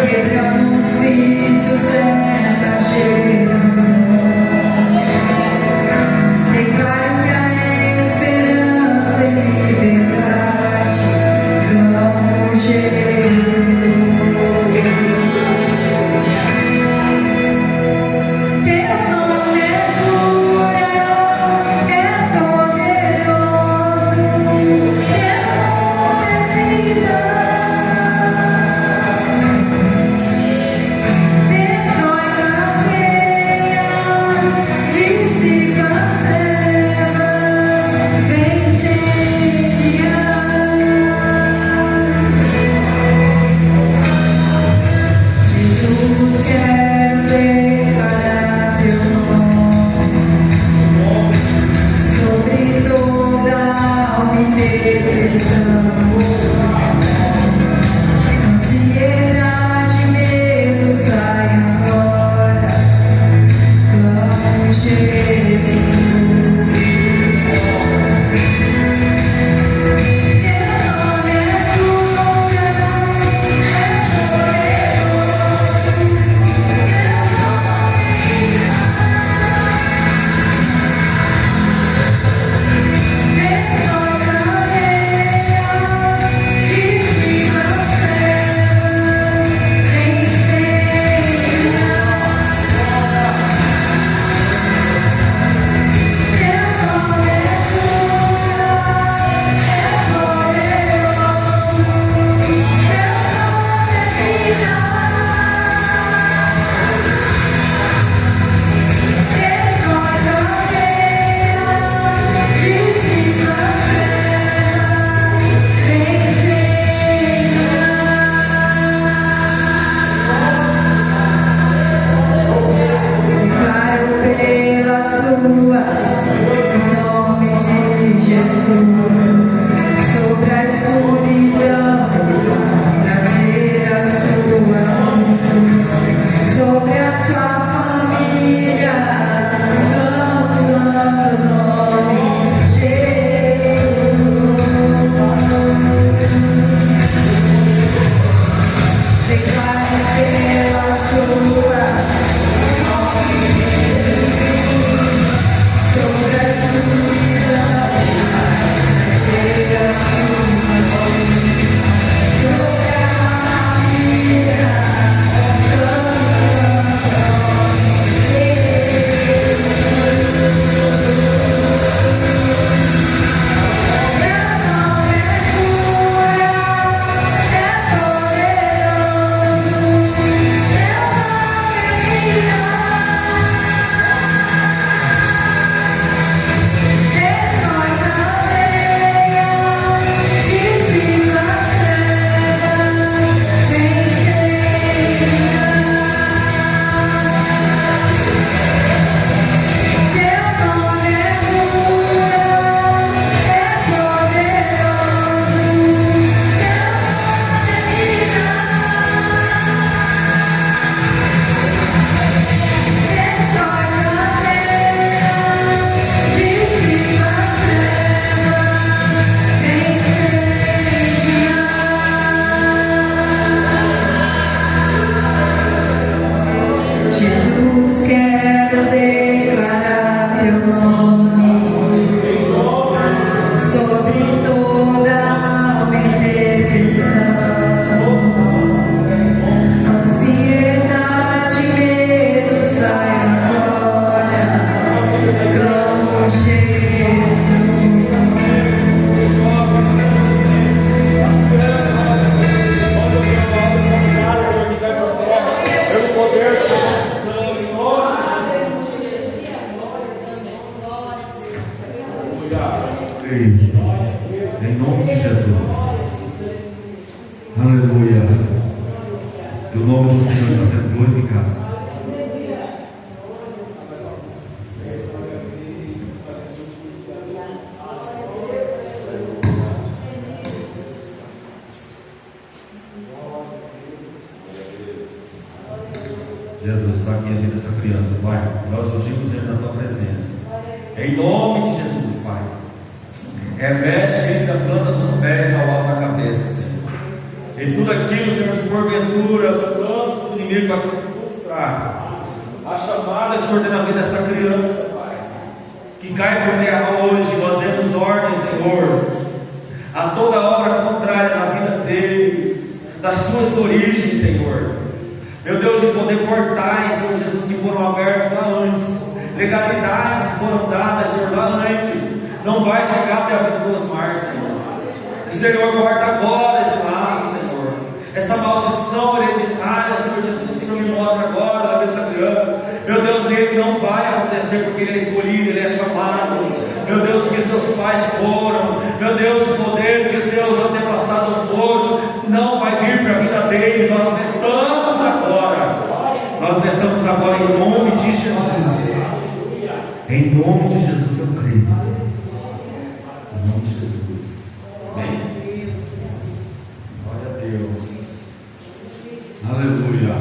quebrando os vícios dessa geração. Declaro que a esperança e liberdade, clamo Jesus. Teu nome é cura, é poderoso, teu nome é vida, destrói cadeias, dissipa as trevas, vem incendiar. Jesus, quero declarar teu nome sobre toda alma e depressão, ansiedade, medo, sai agora, clamo Jesus. Teu nome é cura, é poderoso, teu destrói cadeias, dissipa as trevas, vem incendiar. Teu nome é cura, é poderoso, teu nome é vida, destrói cadeias, dissipa as trevas, vem incendiar. Declaro pelas ruas, em nome de Jesus, sobre a escuridão, trazer a sua luz, sobre a sua família, clamo o santo nome de Jesus. Declaro pelas ruas, em nome de Jesus, sobre a escuridão, trazer a sua luz, sobre a família, clamo o santo nome nome do Senhor está sendo glorificado. Jesus, está aqui a vida dessa criança, Pai. Nós ungimos ele na tua presença. Em nome de Jesus, Pai. Reveste ele da planta dos pés ao alto da cabeça, Senhor. Em tudo aquilo, Senhor, que porventura os planos do inimigo vai frustrar. A chamada que o Senhor tem na vida dessa criança, Pai. Que cai por terra hoje, nós demos ordem, Senhor, a toda obra contrária na vida dele, das suas origens, Senhor. Meu Deus, de poder portais, Senhor Jesus, que foram abertos lá antes, legalidades que foram dadas, Senhor, lá antes, não vai chegar até a vida do Osmar, Senhor. Senhor, corta agora esse laço, Senhor. Essa maldição hereditária, Senhor Jesus, que o Senhor me mostra agora na vida dessa criança. Meu Deus, nele não vai acontecer porque ele é escolhido, ele é chamado. Meu Deus, que seus pais foram. Meu Deus, de poder que seus antepassados foram. Não vai vir para a vida dele. Nós vetamos agora. Nós vetamos agora em nome de Jesus. Em nome de Jesus eu creio. Em nome de Jesus. Amém. Glória a Deus. Aleluia.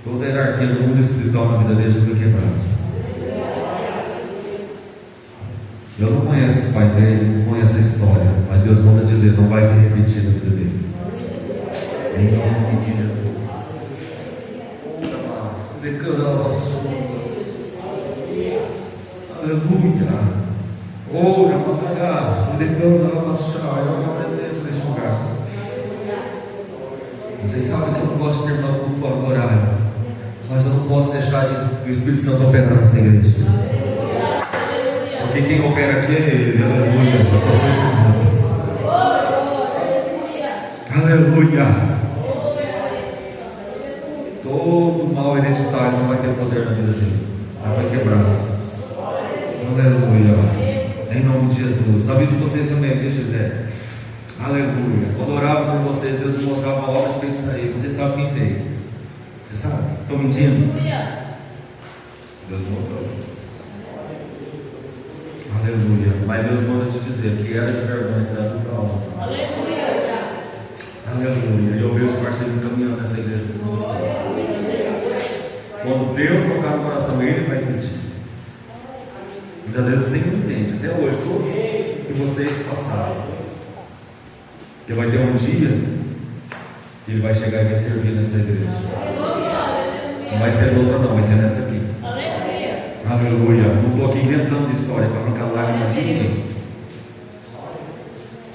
Toda a hierarquia do mundo espiritual na vida dele já foi quebrada. Eu não conheço os pais dele, não conheço a história, mas Deus manda dizer, não vai se repetir na vida dele. Em nome de Jesus. Aleluia. Ora, papai, se declarou na nossa presença neste lugar. Vocês sabem que eu não gosto de terminar o culto fora do horário, mas eu não posso deixar o Espírito Santo operar nessa igreja. Porque quem opera aqui é Ele. Aleluia. Aleluia. Todo mal hereditário não vai ter poder na vida dele. Ela vai quebrar. Aleluia. Em nome de Jesus. Na vida de vocês também, viu, José? Aleluia. Quando orava por vocês, Deus me mostrava uma obra de feitiçaria. Você sabe quem fez? Você sabe? Estou mentindo? Deus mostrou. Aleluia. Mas Deus manda te dizer que era de vergonha, será do trauma. Aleluia. Aleluia. E eu vejo o parceiro caminhando nessa igreja com você. Quando Deus tocar no coração, Ele vai pedir. Muitas vezes você não entende. Até hoje, todos que vocês passaram. Porque vai ter um dia que Ele vai chegar e vai servir nessa igreja. Não vai ser outra não, vai ser nessa aqui. Aleluia. Não estou aqui inventando história para arrancar lágrimas de ninguém.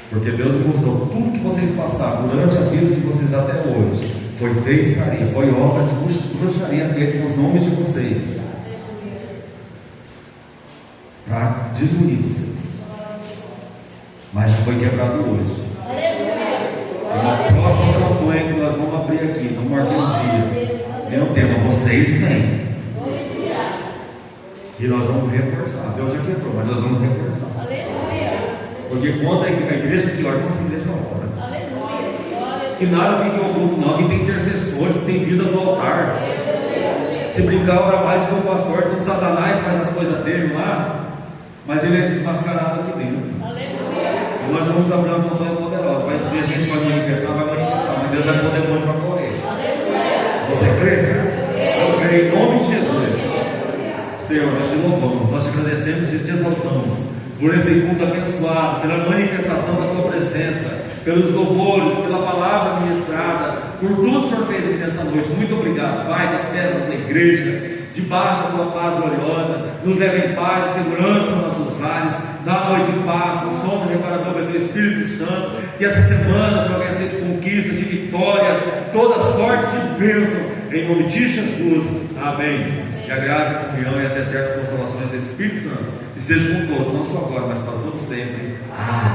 Porque Deus mostrou tudo que vocês passaram durante a vida de vocês até hoje. Foi feitiçaria, foi obra de bruxaria feita com os nomes de vocês. Para desunir vocês. Mas já foi quebrado hoje. E na próxima campanha que nós vamos abrir aqui, no marquei um dia. Tem um tema, vocês vêm. E nós vamos reforçar. Deus já quebrou, mas nós vamos reforçar. Porque quando a igreja que ora, a igreja ora. E nada fica em grupo, não. Aqui tem intercessores, tem vida no altar. Se brincar, ora mais que o pastor. Então Satanás faz as coisas dele lá, mas ele é desmascarado aqui dentro. E nós vamos abrir uma campanha poderosa. Vai ter gente que vai manifestar, mas Deus vai pôr demônio para correr. Você crê, cara? Eu creio em nome de Jesus. Senhor, nós te louvamos, nós te agradecemos e te exaltamos por esse culto abençoado, pela manifestação da tua presença, pelos louvores, pela palavra ministrada, por tudo que o Senhor fez aqui nesta noite. Muito obrigado, Pai. Despeça a tua igreja, debaixo da tua paz gloriosa, nos leva em paz e segurança nos nossos lares, dá noite de paz, o sono reparador do Espírito Santo, que essa semana, Senhor, venha ser de conquista, de vitórias, toda sorte de bênção, em nome de Jesus. Amém. Que a graça, a comunhão e as eternas consolações do Espírito Santo estejam com todos, não só agora, mas para todos sempre. Amém.